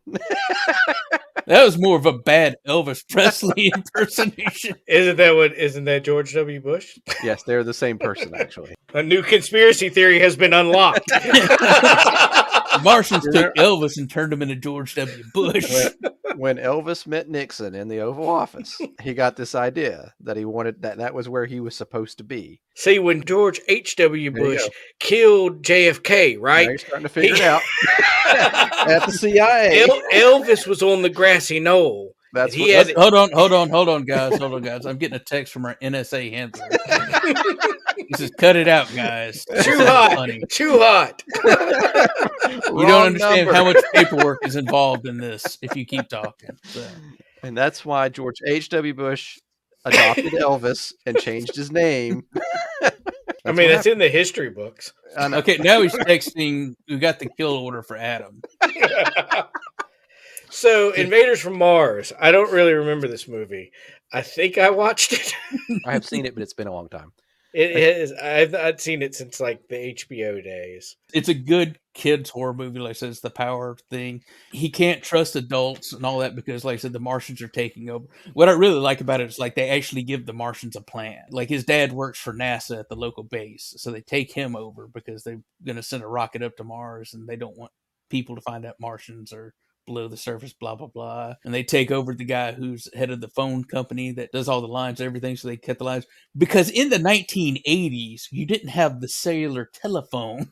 That was more of a bad Elvis Presley impersonation. Isn't that George W. Bush? Yes, they're the same person, actually. A new conspiracy theory has been unlocked. The Martians took Elvis and turned him into George W. Bush. when Elvis met Nixon in the Oval Office, he got this idea that he wanted that was where he was supposed to be. See, when George H.W. There you Bush go. killed JFK, Now right? you're starting to figure it out. At the CIA. Elvis was on the grassy knoll. That's and he what. had Hold on, guys. I'm getting a text from our NSA handler. He says, "Cut it out, guys. This too isn't hot, funny. too hot. You don't understand how much paperwork is involved in this if you keep talking." So. And that's why George H.W. Bush adopted Elvis and changed his name. I mean, that's in the history books. Okay, now he's texting. We got the kill order for Adam. So, Invaders from Mars. I don't really remember this movie. I think I watched it. I have seen it, but it's been a long time. It is. I've seen it since like the HBO days. It's a good kids horror movie. Like I said, it's the power thing. He can't trust adults and all that because, like I said, the Martians are taking over. What I really like about it is like they actually give the Martians a plan. Like his dad works for NASA at the local base, so they take him over because they're going to send a rocket up to Mars, and they don't want people to find out Martians are below the surface, blah blah blah. And they take over the guy who's head of the phone company that does all the lines and everything, so they cut the lines. Because in the 1980s, you didn't have the cellular telephone.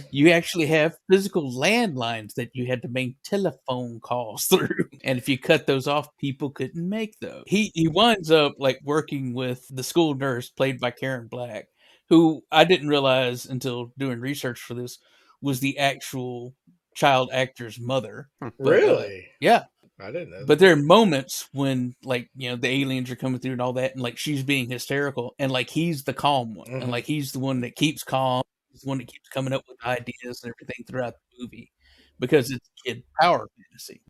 You actually have physical landlines that you had to make telephone calls through. And if you cut those off, people couldn't make those. He winds up like working with the school nurse played by Karen Black, who I didn't realize until doing research for this was the actual child actor's mother. But, Really? Yeah. I didn't know. But there are moments when, like, you know, the aliens are coming through and all that, and like she's being hysterical, and like he's the calm one, and like he's the one that keeps calm, he's the one that keeps coming up with ideas and everything throughout the movie because it's kid power fantasy.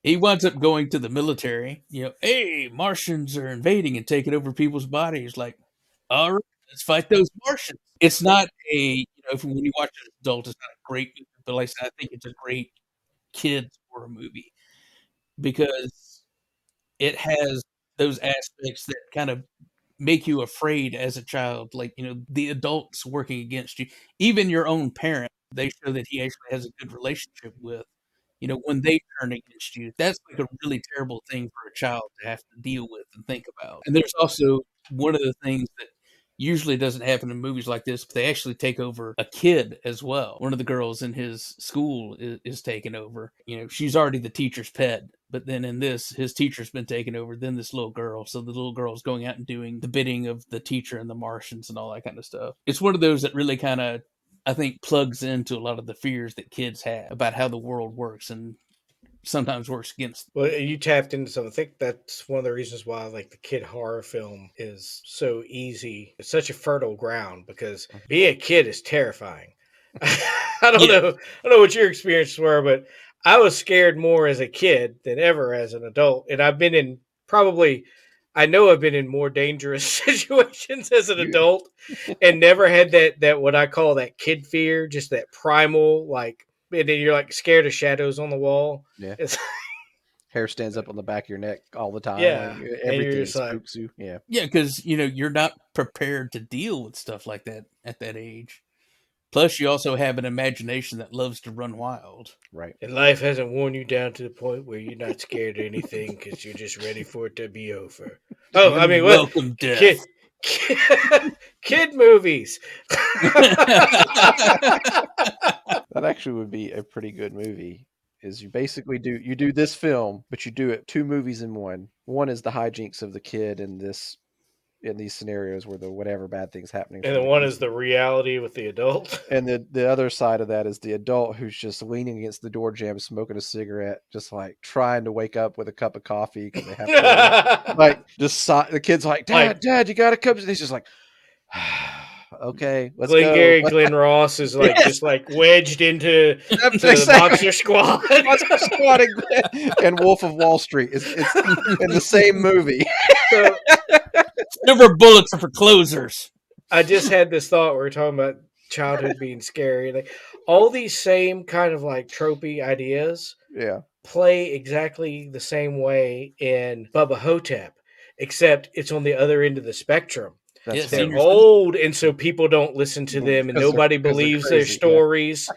He winds up going to the military, you know, hey, Martians are invading and taking over people's bodies. Like, all right, let's fight those Martians. It's not when you watch it as an adult, it's not a great movie, but like I said, I think it's a great kids horror movie because it has those aspects that kind of make you afraid as a child. Like, you know, the adults working against you, even your own parent, they show that he actually has a good relationship with, you know, when they turn against you. That's like a really terrible thing for a child to have to deal with and think about. And there's also one of the things that usually doesn't happen in movies like this, but they actually take over a kid as well. One of the girls in his school is taken over. You know, she's already the teacher's pet, but then in this, his teacher's been taken over, then this little girl. So the little girl's going out and doing the bidding of the teacher and the Martians and all that kind of stuff. It's one of those that really kind of, I think, plugs into a lot of the fears that kids have about how the world works and sometimes works against them. Well, you tapped into something. I think that's one of the reasons why like the kid horror film is so easy. It's such a fertile ground because being a kid is terrifying. I don't know what your experiences were, but I was scared more as a kid than ever as an adult. And I've been in I've been in more dangerous situations as an adult and never had that what I call that kid fear, just that primal, like, and then you're like scared of shadows on the wall. Yeah. Hair stands up on the back of your neck all the time. Yeah. Like, everything spooks you. Yeah. Yeah, because, you know, you're not prepared to deal with stuff like that at that age. Plus, you also have an imagination that loves to run wild. Right. And life hasn't worn you down to the point where you're not scared of anything because you're just ready for it to be over. Oh, I mean, welcome death. Kid movies. That actually would be a pretty good movie. Is you basically do this film, but you do it 2 movies in one. One is the hijinks of the kid in these scenarios where the whatever bad things happening. And the one is the reality with the adult. And the other side of that is the adult who's just leaning against the door jamb, smoking a cigarette, just like trying to wake up with a cup of coffee because they have to like just the kid's like, Dad, you gotta come. And he's just like, okay, let's go. Glenn Ross is like just like wedged into the Monster Squad. Monster Squad and Wolf of Wall Street. It's in the same movie. So, silver bullets are for closers. I just had this thought. We were talking about childhood being scary. Like all these same kind of like tropey ideas play exactly the same way in Bubba Hotep, except it's on the other end of the spectrum. That's Yeah, They're senior old, and so people don't listen to them, and Because they're- nobody because they're believes their crazy, yeah. stories.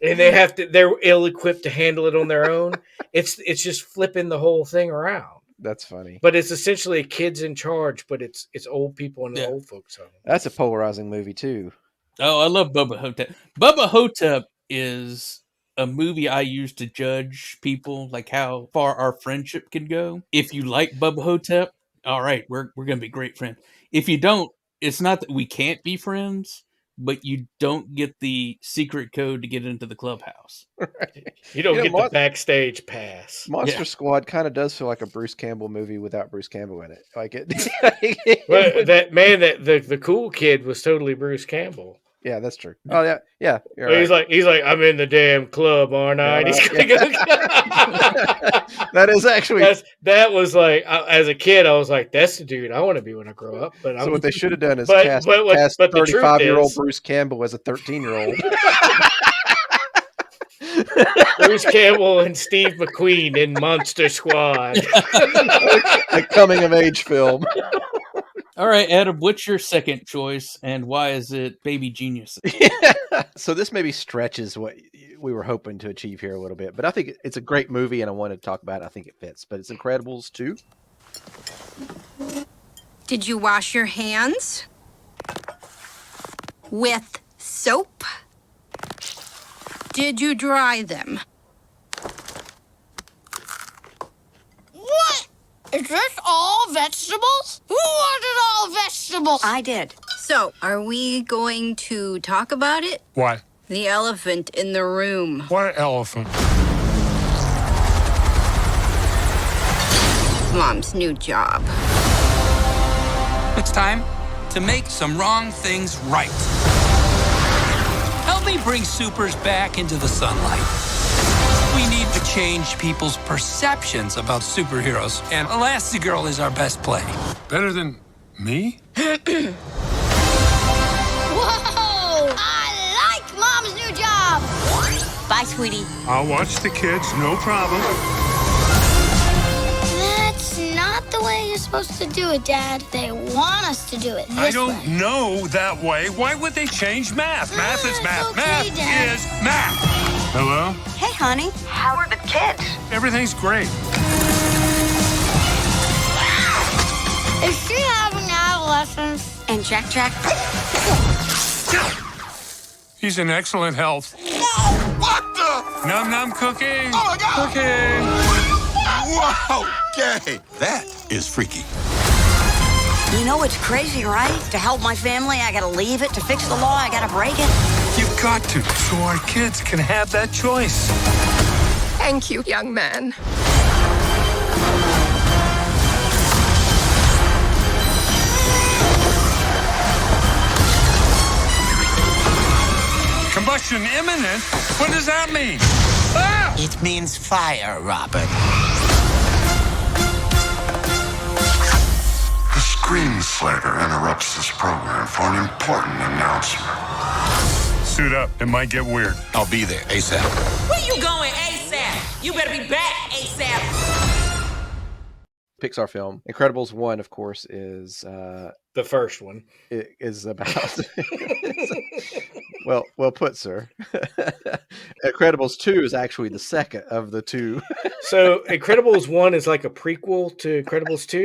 And they're ill-equipped to handle it on their own. It's just flipping the whole thing around. That's funny. But it's essentially kids in charge, but it's old people in an Yeah. old folks home. That's a polarizing movie too. Oh, I love Bubba Hotep. Bubba Hotep is a movie I use to judge people, like how far our friendship can go. If you like Bubba Hotep, all right, we're gonna be great friends. If you don't, it's not that we can't be friends, but you don't get the secret code to get into the clubhouse. You don't You know, get the backstage pass. Monster Yeah. Squad kind of does feel like a Bruce Campbell movie without Bruce Campbell in it. Like it. But the cool kid was totally Bruce Campbell. Yeah, that's true. Oh yeah, yeah. You're He's right. like, I'm in the damn club, aren't I? And he's gonna go. That is actually that was like, as a kid, I was like, that's the dude I want to be when I grow up. But so. What they should have done is but cast the truth 35-year-old is, Bruce Campbell as a 13-year-old. Bruce Campbell and Steve McQueen in Monster Squad. A coming of age film. All right, Adam, what's your second choice, and why is it Baby Geniuses? So this maybe stretches what we were hoping to achieve here a little bit, but I think it's a great movie, and I wanted to talk about it. I think it fits. But it's Incredibles 2. Did you wash your hands? With soap? Did you dry them? What? Is this all vegetables? Who ordered all vegetables? I did. So, are we going to talk about it? What? The elephant in the room. What elephant? Mom's new job. It's time to make some wrong things right. Help me bring supers back into the sunlight. We need to change people's perceptions about superheroes, and Elastigirl is our best play. Better than me? Whoa! I like Mom's new job. Bye, sweetie. I'll watch the kids, no problem. That's not the way you're supposed to do it, Dad. They want us to do it this I don't way. know that way. Why would they change math? Math is math. okay, Math Dad. is math. Hello? Hey, honey. How are the kids? Everything's great. Is she having adolescence? And Jack? He's in excellent health. What the? Num num cooking. Oh my God. Cooking. Wow, gay. That is freaky. You know it's crazy, right? To help my family, I gotta leave it. To fix the law, I gotta break it. You've got to, so our kids can have that choice. Thank you, young man. Combustion imminent? What does that mean? Ah! It means fire, Robert. The screen slater interrupts this program for an important announcement. Suit up. It might get weird. I'll be there ASAP. Where you going ASAP? You better be back ASAP. Pixar film. Incredibles 1, of course, is The first one. it is about well put, sir. Incredibles 2 is actually the second of the two. So Incredibles 1 is like a prequel to Incredibles 2?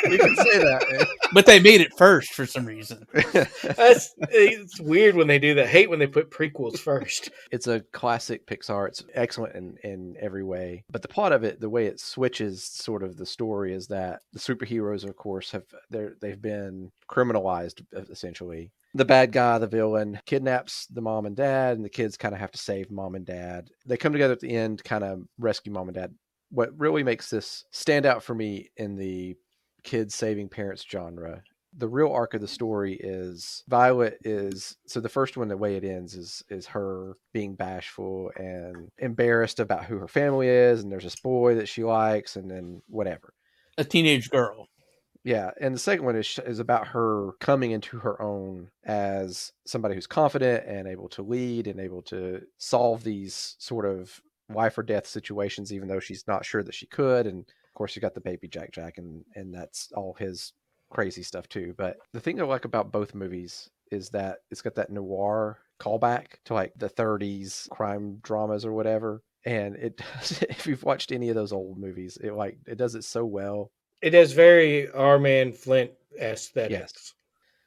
You can say that. But they made it first for some reason. It's weird when they do that. I hate when they put prequels first. It's a classic Pixar. It's excellent in every way. But the plot of it, the way it switches sort of the story is that the superheroes, of course, they've been criminalized, essentially. The bad guy, the villain, kidnaps the mom and dad, and the kids kind of have to save mom and dad. They come together at the end, kind of rescue mom and dad. What really makes this stand out for me in the kids saving parents genre, the real arc of the story is Violet is, so the first one, the way it ends is her being bashful and embarrassed about who her family is, and there's this boy that she likes, and then whatever. A teenage girl. Yeah, and the second one is about her coming into her own as somebody who's confident and able to lead and able to solve these sort of life or death situations, even though she's not sure that she could. And of course, you got the baby Jack, and that's all his crazy stuff too. But the thing I like about both movies is that it's got that noir callback to like the 30s crime dramas or whatever. And it does, if you've watched any of those old movies, it does it so well. It has very Our Man Flint Yes. aesthetics.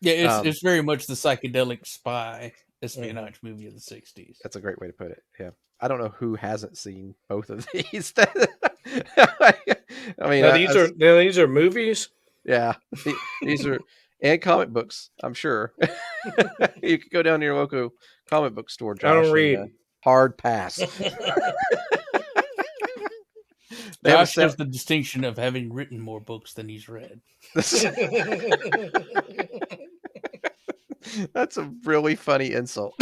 Yeah, it's very much the psychedelic spy espionage movie of the 60s. That's a great way to put it. Yeah. I don't know who hasn't seen both of these. I mean, these are movies. Yeah, these are and comic books. I'm sure you could go down to your local comic book store. Josh, I don't read. Hard pass. Josh has the distinction of having written more books than he's read. That's a really funny insult.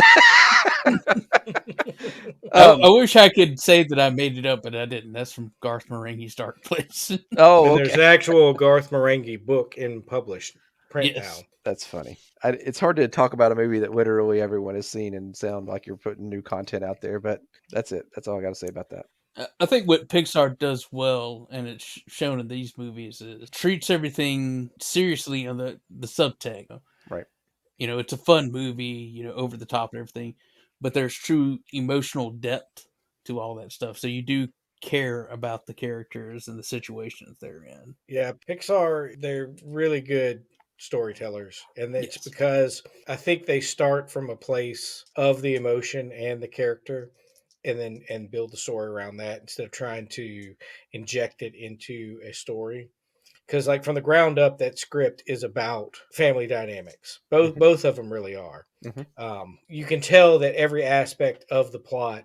I wish I could say that I made it up, but I didn't. That's from Garth Marenghi's Dark Place. Oh, and there's an actual Garth Marenghi book in published print now. That's funny. It's hard to talk about a movie that literally everyone has seen and sound like you're putting new content out there, but that's it. That's all I got to say about that. I think what Pixar does well, and it's shown in these movies, is treats everything seriously on the subtext. Right. You know, it's a fun movie, you know, over the top and everything, but there's true emotional depth to all that stuff. So you do care about the characters and the situations they're in. Yeah, Pixar, they're really good storytellers. And it's because I think they start from a place of the emotion and the character and build the story around that instead of trying to inject it into a story. Because like from the ground up, that script is about family dynamics. Both of them really are. Mm-hmm. You can tell that every aspect of the plot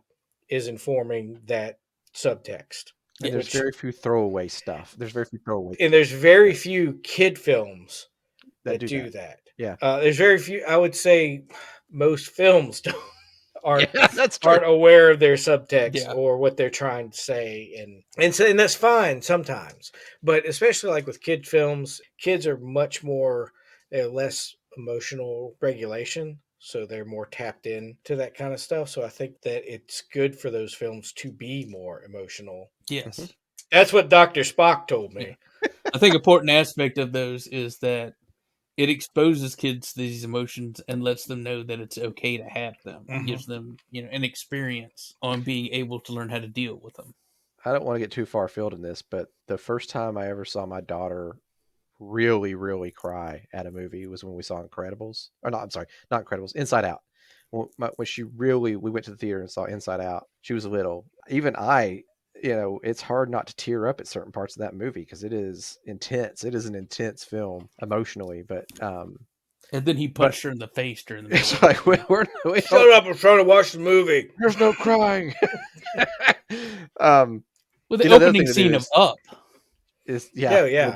is informing that subtext. And there's very few throwaway stuff. There's very few throwaway. And there's very few kid films that do that. Yeah. There's very few. I would say most films aren't true. aware of their subtext or what they're trying to say, and that's fine sometimes. But especially like with kid films, kids are much more less emotional regulation, so they're more tapped in to that kind of stuff. So I think that it's good for those films to be more emotional. Yes. Mm-hmm. That's what Dr. Spock told me. I think an important aspect of those is that it exposes kids to these emotions and lets them know that it's okay to have them. Mm-hmm. It gives them, you know, an experience on being able to learn how to deal with them. I don't want to get too far afield in this, but the first time I ever saw my daughter really, really cry at a movie was when we saw Incredibles. Or not, I'm sorry, not Incredibles, Inside Out. When we went to the theater and saw Inside Out. She was little. Even it's hard not to tear up at certain parts of that movie because it is intense. It is an intense film emotionally, but and then he punched her in the face during the movie. It's like we shut up! I'm trying to watch the movie. There's no crying. Well, the opening scene of Up is yeah.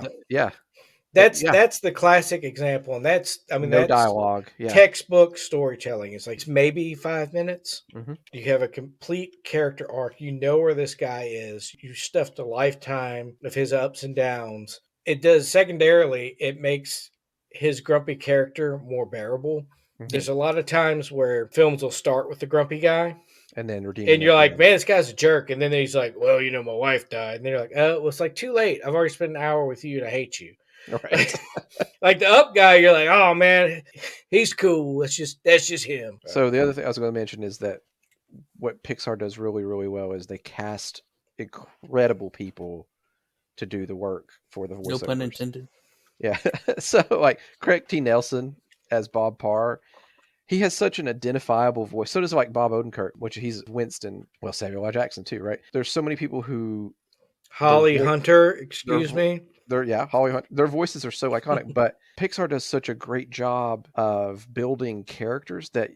That's the classic example, and that's dialogue. Yeah. Textbook storytelling. It's like maybe 5 minutes. Mm-hmm. You have a complete character arc. You know where this guy is. You stuffed a lifetime of his ups and downs. It does secondarily. It makes his grumpy character more bearable. Mm-hmm. There's a lot of times where films will start with the grumpy guy. And then redeem. And you're like, man, this guy's a jerk. And then he's like, well, my wife died. And they're like, oh, well, it's like too late. I've already spent an hour with you and I hate you. Right. Like the Up guy, you're like, oh man, he's cool. That's just him. So the other thing I was going to mention is that what Pixar does really, really well is they cast incredible people to do the work for the voiceovers. No pun intended. Yeah. So like Craig T. Nelson as Bob Parr, he has such an identifiable voice. So does like Bob Odenkirk, which he's Winston. Well, Samuel L. Jackson too, right? There's so many people who. Holly Hunter, excuse me. Holly Hunter. Their voices are so iconic, but Pixar does such a great job of building characters that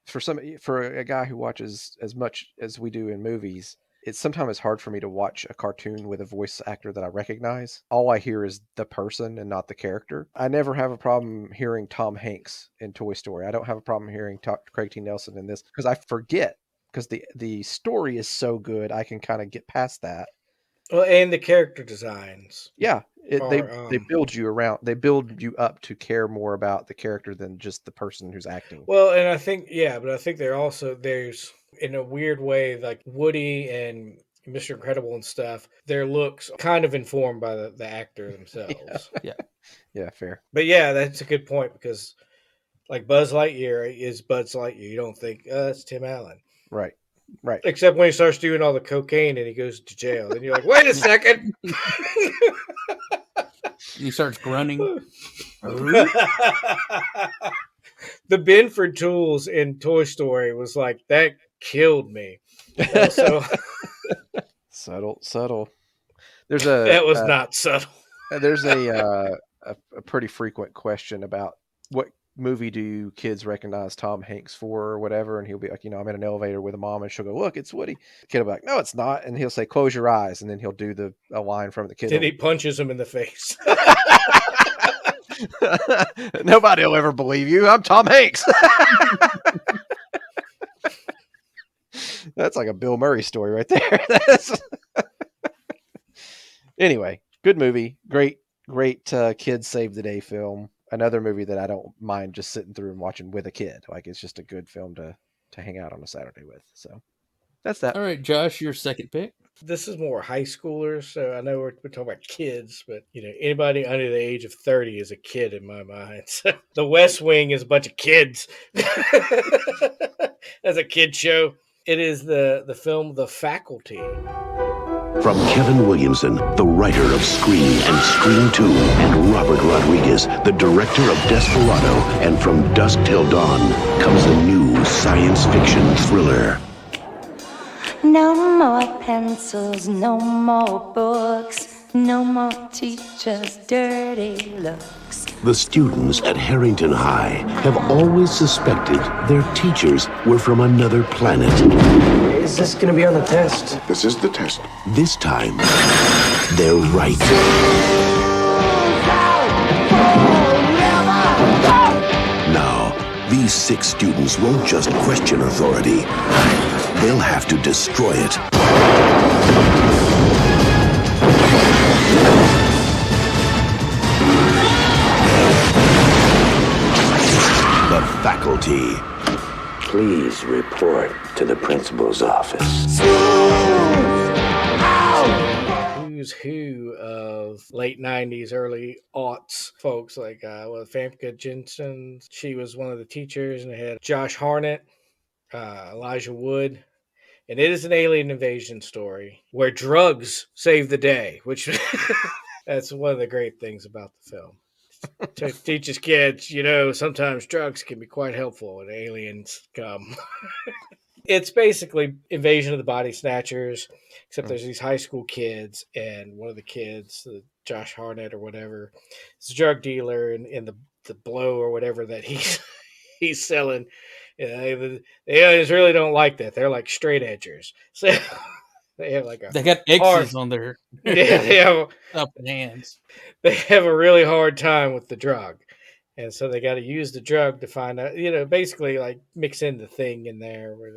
for a guy who watches as much as we do in movies, it's sometimes hard for me to watch a cartoon with a voice actor that I recognize. All I hear is the person and not the character. I never have a problem hearing Tom Hanks in Toy Story. I don't have a problem hearing Craig T. Nelson in this because I forget because the story is so good. I can kind of get past that. Well, and the character designs. Yeah, they build you around. They build you up to care more about the character than just the person who's acting. Well, and I think there's in a weird way like Woody and Mr. Incredible and stuff, their looks kind of informed by the actor themselves. Yeah, fair. But yeah, that's a good point because like Buzz Lightyear is Buzz Lightyear. You don't think, it's Tim Allen. Right. Right. Except when he starts doing all the cocaine and he goes to jail. Then you're like, wait a second. He starts grunting. The Benford tools in Toy Story was like, that killed me. So Subtle. There's a that was not subtle. There's a pretty frequent question about what movie do kids recognize Tom Hanks for or whatever, and he'll be like, I'm in an elevator with a mom, and she'll go, look, it's Woody. The kid will be like, no, it's not, and he'll say, close your eyes, and then he'll do a line from the kid. Then he punches him in the face. Nobody will ever believe you. I'm Tom Hanks. That's like a Bill Murray story right there. Anyway, good movie. Great kids save the day film. Another movie that I don't mind just sitting through and watching with a kid. Like, it's just a good film to hang out on a Saturday with. So that's that. All right, Josh, your second pick. This is more high schoolers, so I know we're talking about kids, but anybody under the age of 30 is a kid in my mind. So The West Wing is a bunch of kids. That's a kid show. It is the film The Faculty. From Kevin Williamson, the writer of Scream and Scream 2, and Robert Rodriguez, the director of Desperado, and From Dusk Till Dawn, comes a new science fiction thriller. No more pencils, no more books, no more teachers' dirty looks. The students at Harrington High have always suspected their teachers were from another planet. Is this going to be on the test? This is the test. This time, they're right. Now, these 6 students won't just question authority. They'll have to destroy it. The Faculty. Please report to the principal's office. Who's who of late 90s, early aughts folks like Famke Jensen. She was one of the teachers, and they had Josh Hartnett, Elijah Wood. And it is an alien invasion story where drugs save the day, which that's one of the great things about the film. Teaches kids, sometimes drugs can be quite helpful when aliens come. It's basically Invasion of the Body Snatchers, except there's these high school kids, and one of the kids, Josh Hartnett or whatever, is a drug dealer, and the blow or whatever that he's selling. The aliens really don't like that. They're like straight edgers. So they have they got X's on their they have up hands. They have a really hard time with the drug. And so they got to use the drug to find out, basically like mix in the thing in there where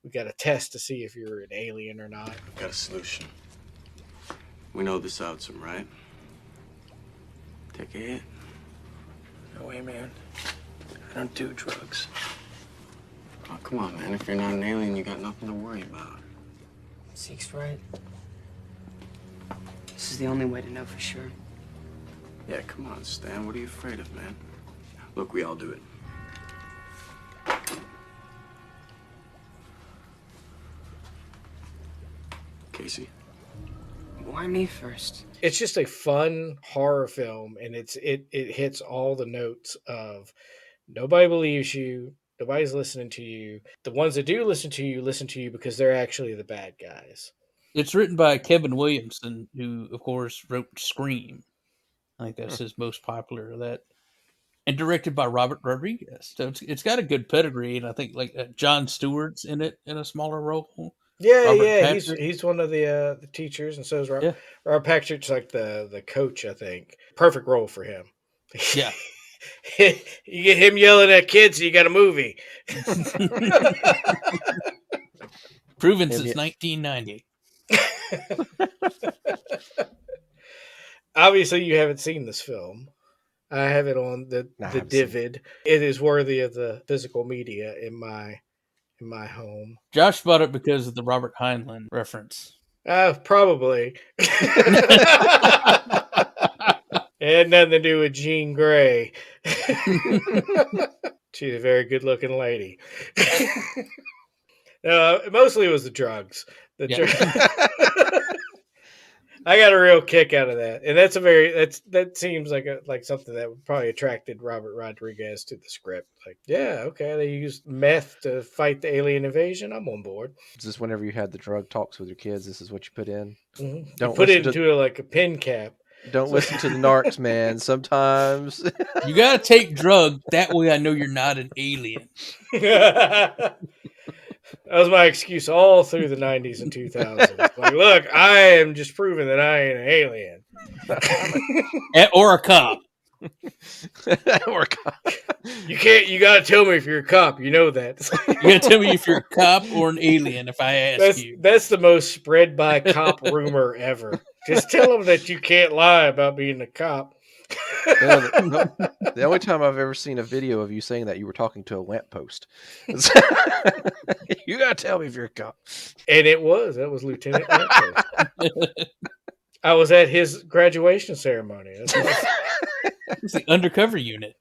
we got a test to see if you're an alien or not. I've got a solution. We know this out some, right? Take a hit. No way, man. I don't do drugs. Oh, come on, man. If you're not an alien, you got nothing to worry about. Zeke's right. This is the only way to know for sure. Yeah, come on, Stan. What are you afraid of, man? Look, we all do it. Casey? Why me first? It's just a fun horror film, and it hits all the notes of nobody believes you, nobody's listening to you. The ones that do listen to you because they're actually the bad guys. It's written by Kevin Williamson, who, of course, wrote Scream. I think that's his most popular of that. And directed by Robert Rodriguez. So it's got a good pedigree, and I think Jon Stewart's in it in a smaller role. Yeah, he's one of the teachers, and so is Rob. Yeah. Rob Patrick's like the coach, I think. Perfect role for him. Yeah. You get him yelling at kids, you got a movie. Proven since 1990. Obviously, you haven't seen this film. I have it on the Divid. It is worthy of the physical media in my home. Josh bought it because of the Robert Heinlein reference. Probably. It had nothing to do with Jean Grey. She's a very good-looking lady. Mostly it was the drugs. I got a real kick out of that, and that seems like something that would probably attracted Robert Rodriguez to the script. Like, yeah, okay, they used meth to fight the alien invasion. I'm on board. Is this whenever you had the drug talks with your kids? This is what you put in. Mm-hmm. Don't you put it into like a pin cap. Don't listen to the narcs, man. Sometimes you gotta take drugs. That way, I know you're not an alien. That was my excuse all through the 90s and 2000s. Like, look, I am just proving that I ain't an alien. Or a cop. Or a cop. You gotta tell me if you're a cop. You know that. You gotta tell me if you're a cop or an alien if I ask you. That's the most spread by cop rumor ever. Just tell them that you can't lie about being a cop. The only time I've ever seen a video of you saying that, you were talking to a lamppost. You gotta tell me if you're a cop. And that was Lieutenant Lamppost. I was at his graduation ceremony. It's the undercover unit.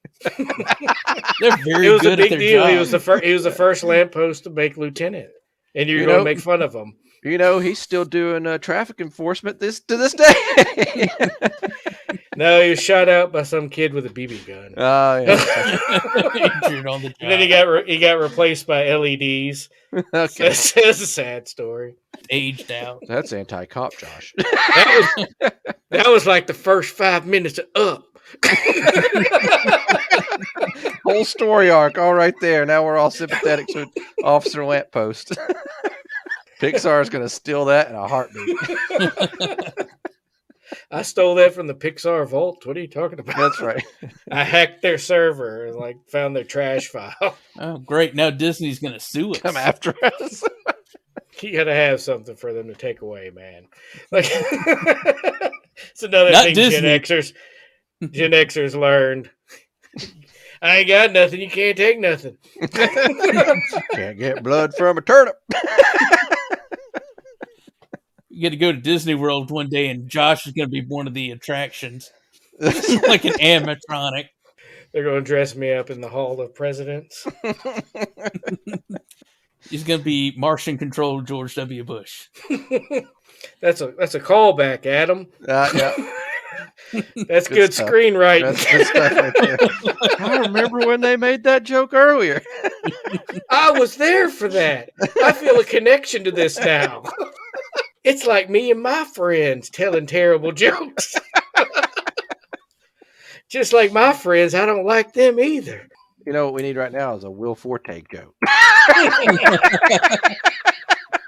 They're very it was good a big at their deal. job. He was the first lamppost to make lieutenant, and you're going to make fun of him. You know, he's still doing traffic enforcement to this day. No, he was shot out by some kid with a BB gun. Oh, yeah. Injured on the job. And then he got replaced by LEDs. Okay. That's a sad story. Aged out. That's anti-cop, Josh. That was like the first 5 minutes of Up. Whole story arc, all right there. Now we're all sympathetic to Officer Lamppost. Pixar is going to steal that in a heartbeat. I stole that from the Pixar vault. What are you talking about? That's right. I hacked their server and found their trash file. Oh, great! Now Disney's going to sue us. Come after us. You got to have something for them to take away, man. It's another Not thing Disney. Gen Xers learned. I ain't got nothing. You can't take nothing. Can't get blood from a turnip. You get to go to Disney World one day, and Josh is going to be one of the attractions, like an animatronic. They're going to dress me up in the Hall of Presidents. He's going to be Martian controlled George W. Bush. That's a callback, Adam. Yeah. That's good screenwriting. That's good stuff right there. I remember when they made that joke earlier. I was there for that. I feel a connection to this now. It's like me and my friends telling terrible jokes. Just like my friends, I don't like them either. You know what we need right now is a Will Forte joke.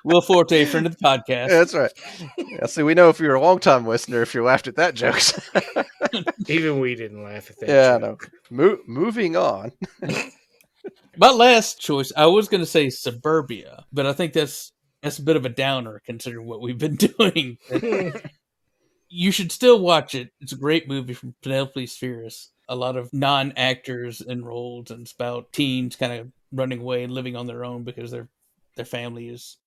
Will Forte, friend of the podcast. That's right. Yeah, see, we know if you're a long-time listener, if you laughed at that joke. Even we didn't laugh at that joke. No. Moving on. My last choice, I was going to say Suburbia, but I think that's a bit of a downer considering what we've been doing. You should still watch it. It's a great movie from Penelope Spheris. A lot of non-actors enrolled, and it's about teens kind of running away and living on their own because their family is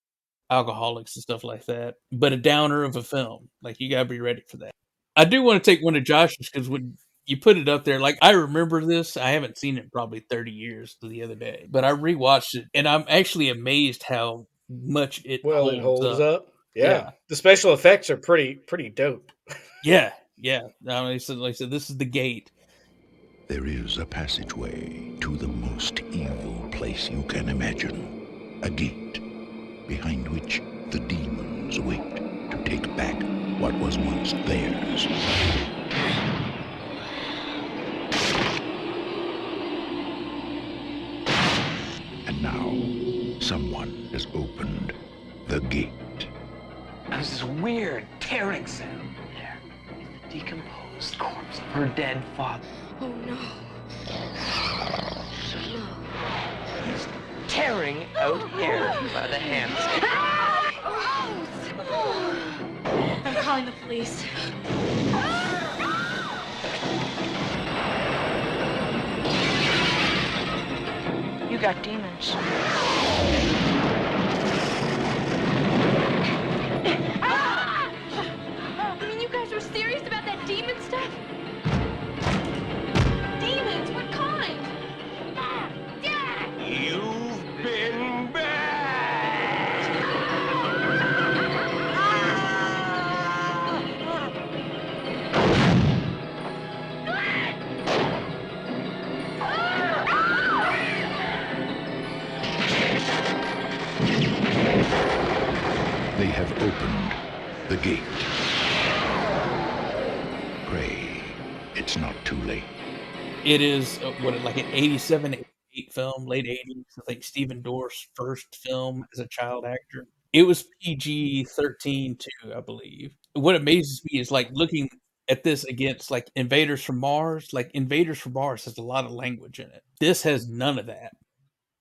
alcoholics and stuff like that. But a downer of a film. Like, you gotta be ready for that. I do want to take one of Josh's, because when you put it up there, like, I remember this. I haven't seen it in probably 30 years the other day, but I rewatched it, and I'm actually amazed how much it holds up. Yeah. The special effects are pretty dope. Yeah. Now, like I said, this is the gate. There is a passageway to the most evil place you can imagine. A gate behind which the demons wait to take back what was once theirs. And now, someone has opened the gate. There's this weird tearing sound there. The decomposed corpse of her dead father. Oh no. He's tearing out hair by the hands. I'm calling the police. You got demons. Ah! Pray it's not too late. It is like an 87, 88 film, late 80s. I think Stephen Dorff's first film as a child actor. It was PG-13 too, I believe. What amazes me is like looking at this against like Invaders from Mars. Like Invaders from Mars has a lot of language in it. This has none of that.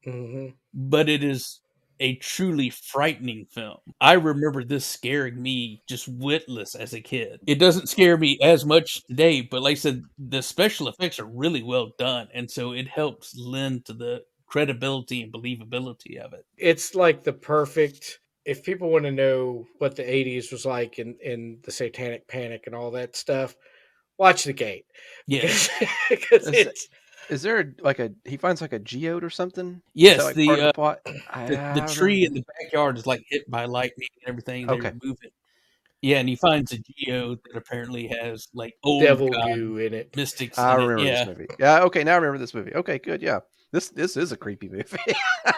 Mm-hmm. But it is a truly frightening film. I remember this scaring me just witless as a kid. It doesn't scare me as much today, but like I said, the special effects are really well done, and so it helps lend to the credibility and believability of it. It's like the perfect, if people want to know what the 80s was like in the satanic panic and all that stuff, watch The Gate. Yes. Because it's... Is there like he finds like a geode or something? Yes, is that like part of the plot? The tree in the backyard is like hit by lightning and everything. They remove it. Yeah, and he finds a geode that apparently has like old devil god goo in it. mystics. I in remember it. this movie. Yeah, okay, now I remember this movie. Okay, good. Yeah, this is a creepy movie.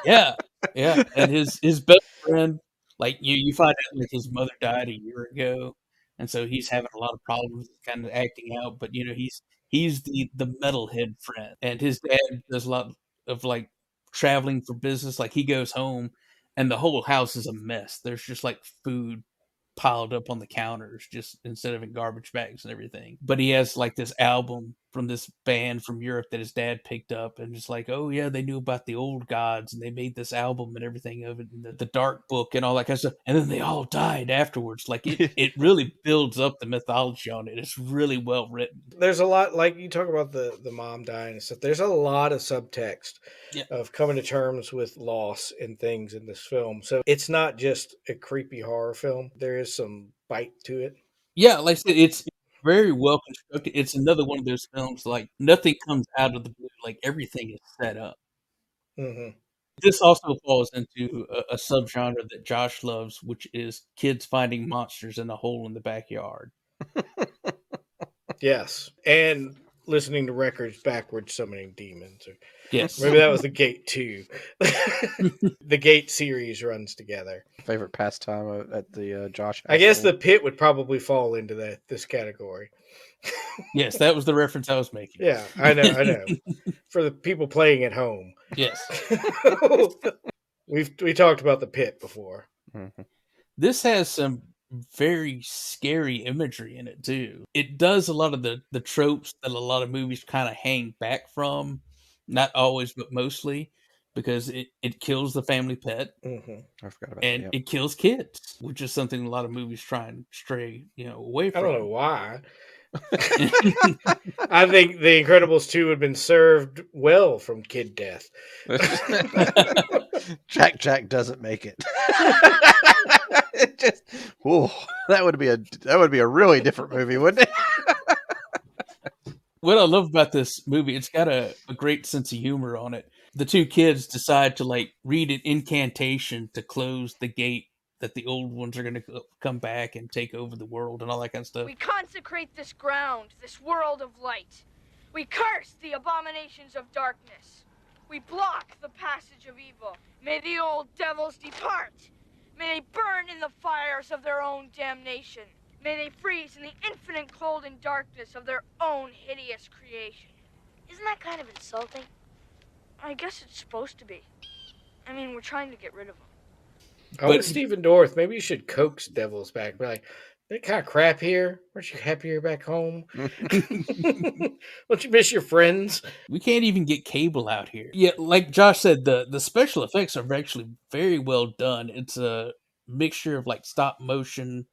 Yeah, and his best friend, like you find out like his mother died a year ago, and so he's having a lot of problems, kind of acting out. But he's the metalhead friend, and his dad does a lot of like traveling for business. Like he goes home, and the whole house is a mess. There's just like food piled up on the counters just instead of in garbage bags and everything. But he has like this album from this band from Europe that his dad picked up, and just like, oh yeah, they knew about the old gods and they made this album and everything of it, and the dark book and all that kind of stuff. And then they all died afterwards. Like it really builds up the mythology on it. It's really well written. There's a lot, like you talk about the mom dying and stuff. There's a lot of subtext of coming to terms with loss and things in this film. So it's not just a creepy horror film. There is some bite to it. Yeah, like I said, it's very well constructed. It's another one of those films like nothing comes out of the blue. Like everything is set up. Mm-hmm. This also falls into a subgenre that Josh loves, which is kids finding monsters in a hole in the backyard. Yes, and listening to records backwards, summoning demons. Or, yes, maybe that was The Gate 2. The Gate series runs together. Favorite pastime at the Josh? I guess The Pit would probably fall into this category. Yes, that was the reference I was making. Yeah, I know. For the people playing at home. Yes. We talked about The Pit before. Mm-hmm. This has some very scary imagery in it too. It does a lot of the tropes that a lot of movies kind of hang back from. Not always, but mostly. Because it kills the family pet. Mm-hmm. I forgot about and that. It kills kids, which is something a lot of movies try and stray, away from. I don't know why. I think The Incredibles 2 had been served well from kid death. Jack doesn't make it. It just, that would be a really different movie, wouldn't it? What I love about this movie, it's got a great sense of humor on it. The two kids decide to like read an incantation to close the gate that the old ones are going to come back and take over the world and all that kind of stuff. We consecrate this ground, this world of light. We curse the abominations of darkness. We block the passage of evil. May the old devils depart. May they burn in the fires of their own damnation. May they freeze in the infinite cold and darkness of their own hideous creation. Isn't that kind of insulting? I guess it's supposed to be. I mean, we're trying to get rid of them. But Stephen Dorff, maybe you should coax devils back. Be like, that kind of crap here. Aren't you happier back home? Don't you miss your friends? We can't even get cable out here. Yeah, like Josh said, the special effects are actually very well done. It's a mixture of like stop motion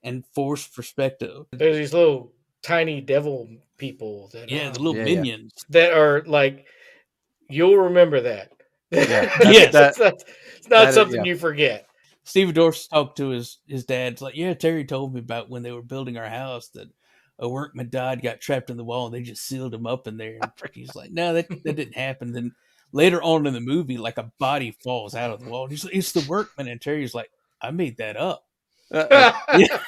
and forced perspective. There's these little tiny devil people that the little minions that are like, you'll remember that. Yeah, it's not something you forget. Stephen Dorff talked to his dad. It's like, yeah, Terry told me about when they were building our house that a workman died, got trapped in the wall, and they just sealed him up in there. And he's like, no, that didn't happen. Then later on in the movie, like a body falls out of the wall. And he's like, it's the workman, and Terry's like, I made that up. Yeah.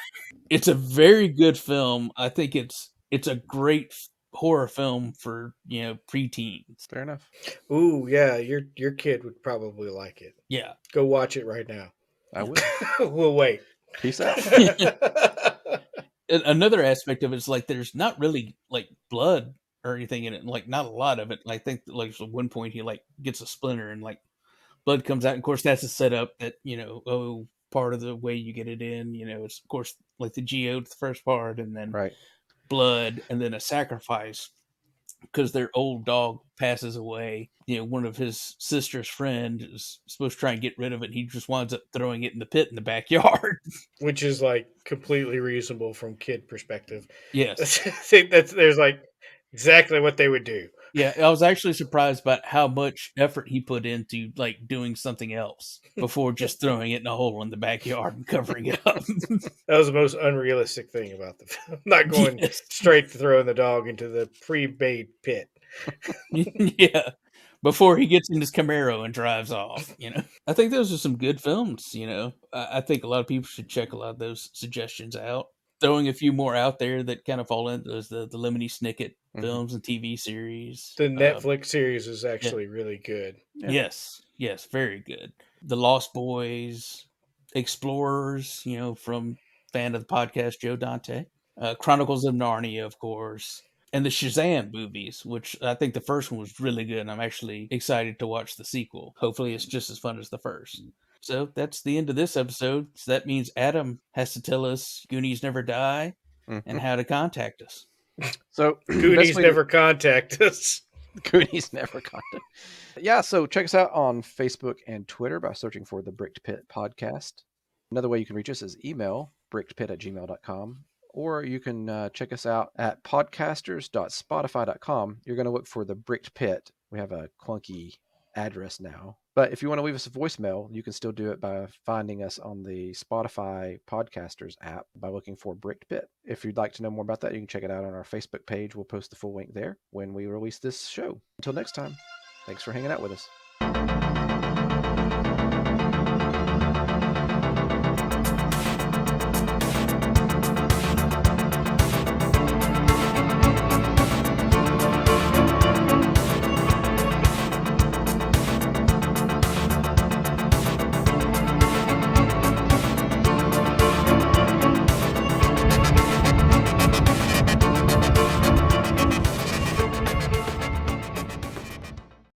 It's a very good film. I think it's a great horror film for preteens. Fair enough. Ooh, yeah, your kid would probably like it. Yeah, go watch it right now. I will. We'll wait. Peace out. Another aspect of it is like there's not really like blood or anything in it, like not a lot of it. I think like at one point he like gets a splinter and like blood comes out. And of course, that's a setup that part of the way you get it in. It's of course like the geode, the first part, and then Right. blood, and then a sacrifice because their old dog passes away. One of his sister's friend is supposed to try and get rid of it. And he just winds up throwing it in the pit in the backyard. Which is like completely reasonable from kid perspective. Yes. I think there's like exactly what they would do. Yeah, I was actually surprised about how much effort he put into like doing something else before just throwing it in a hole in the backyard and covering it up. That was the most unrealistic thing about the film. Not going straight to throwing the dog into the pre-made pit. Yeah. Before he gets in his Camaro and drives off, I think those are some good films, I think a lot of people should check a lot of those suggestions out. Throwing a few more out there that kind of fall into those, the Lemony Snicket films and TV series. The Netflix series is actually really good. Yeah. Yes, very good. The Lost Boys, Explorers, from fan of the podcast Joe Dante. Chronicles of Narnia, of course. And the Shazam movies, which I think the first one was really good. And I'm actually excited to watch the sequel. Hopefully it's just as fun as the first. So that's the end of this episode. So that means Adam has to tell us Goonies Never Die and how to contact us. So Goonies never contact us. Goonies never contact. Yeah, so check us out on Facebook and Twitter by searching for the Bricked Pit Podcast. Another way you can reach us is email brickedpit@gmail.com. Or you can check us out at podcasters.spotify.com. You're going to look for the Bricked Pit. We have a clunky address now. But if you want to leave us a voicemail, you can still do it by finding us on the Spotify Podcasters app by looking for Bricked Pit. If you'd like to know more about that, you can check it out on our Facebook page. We'll post the full link there when we release this show. Until next time, thanks for hanging out with us.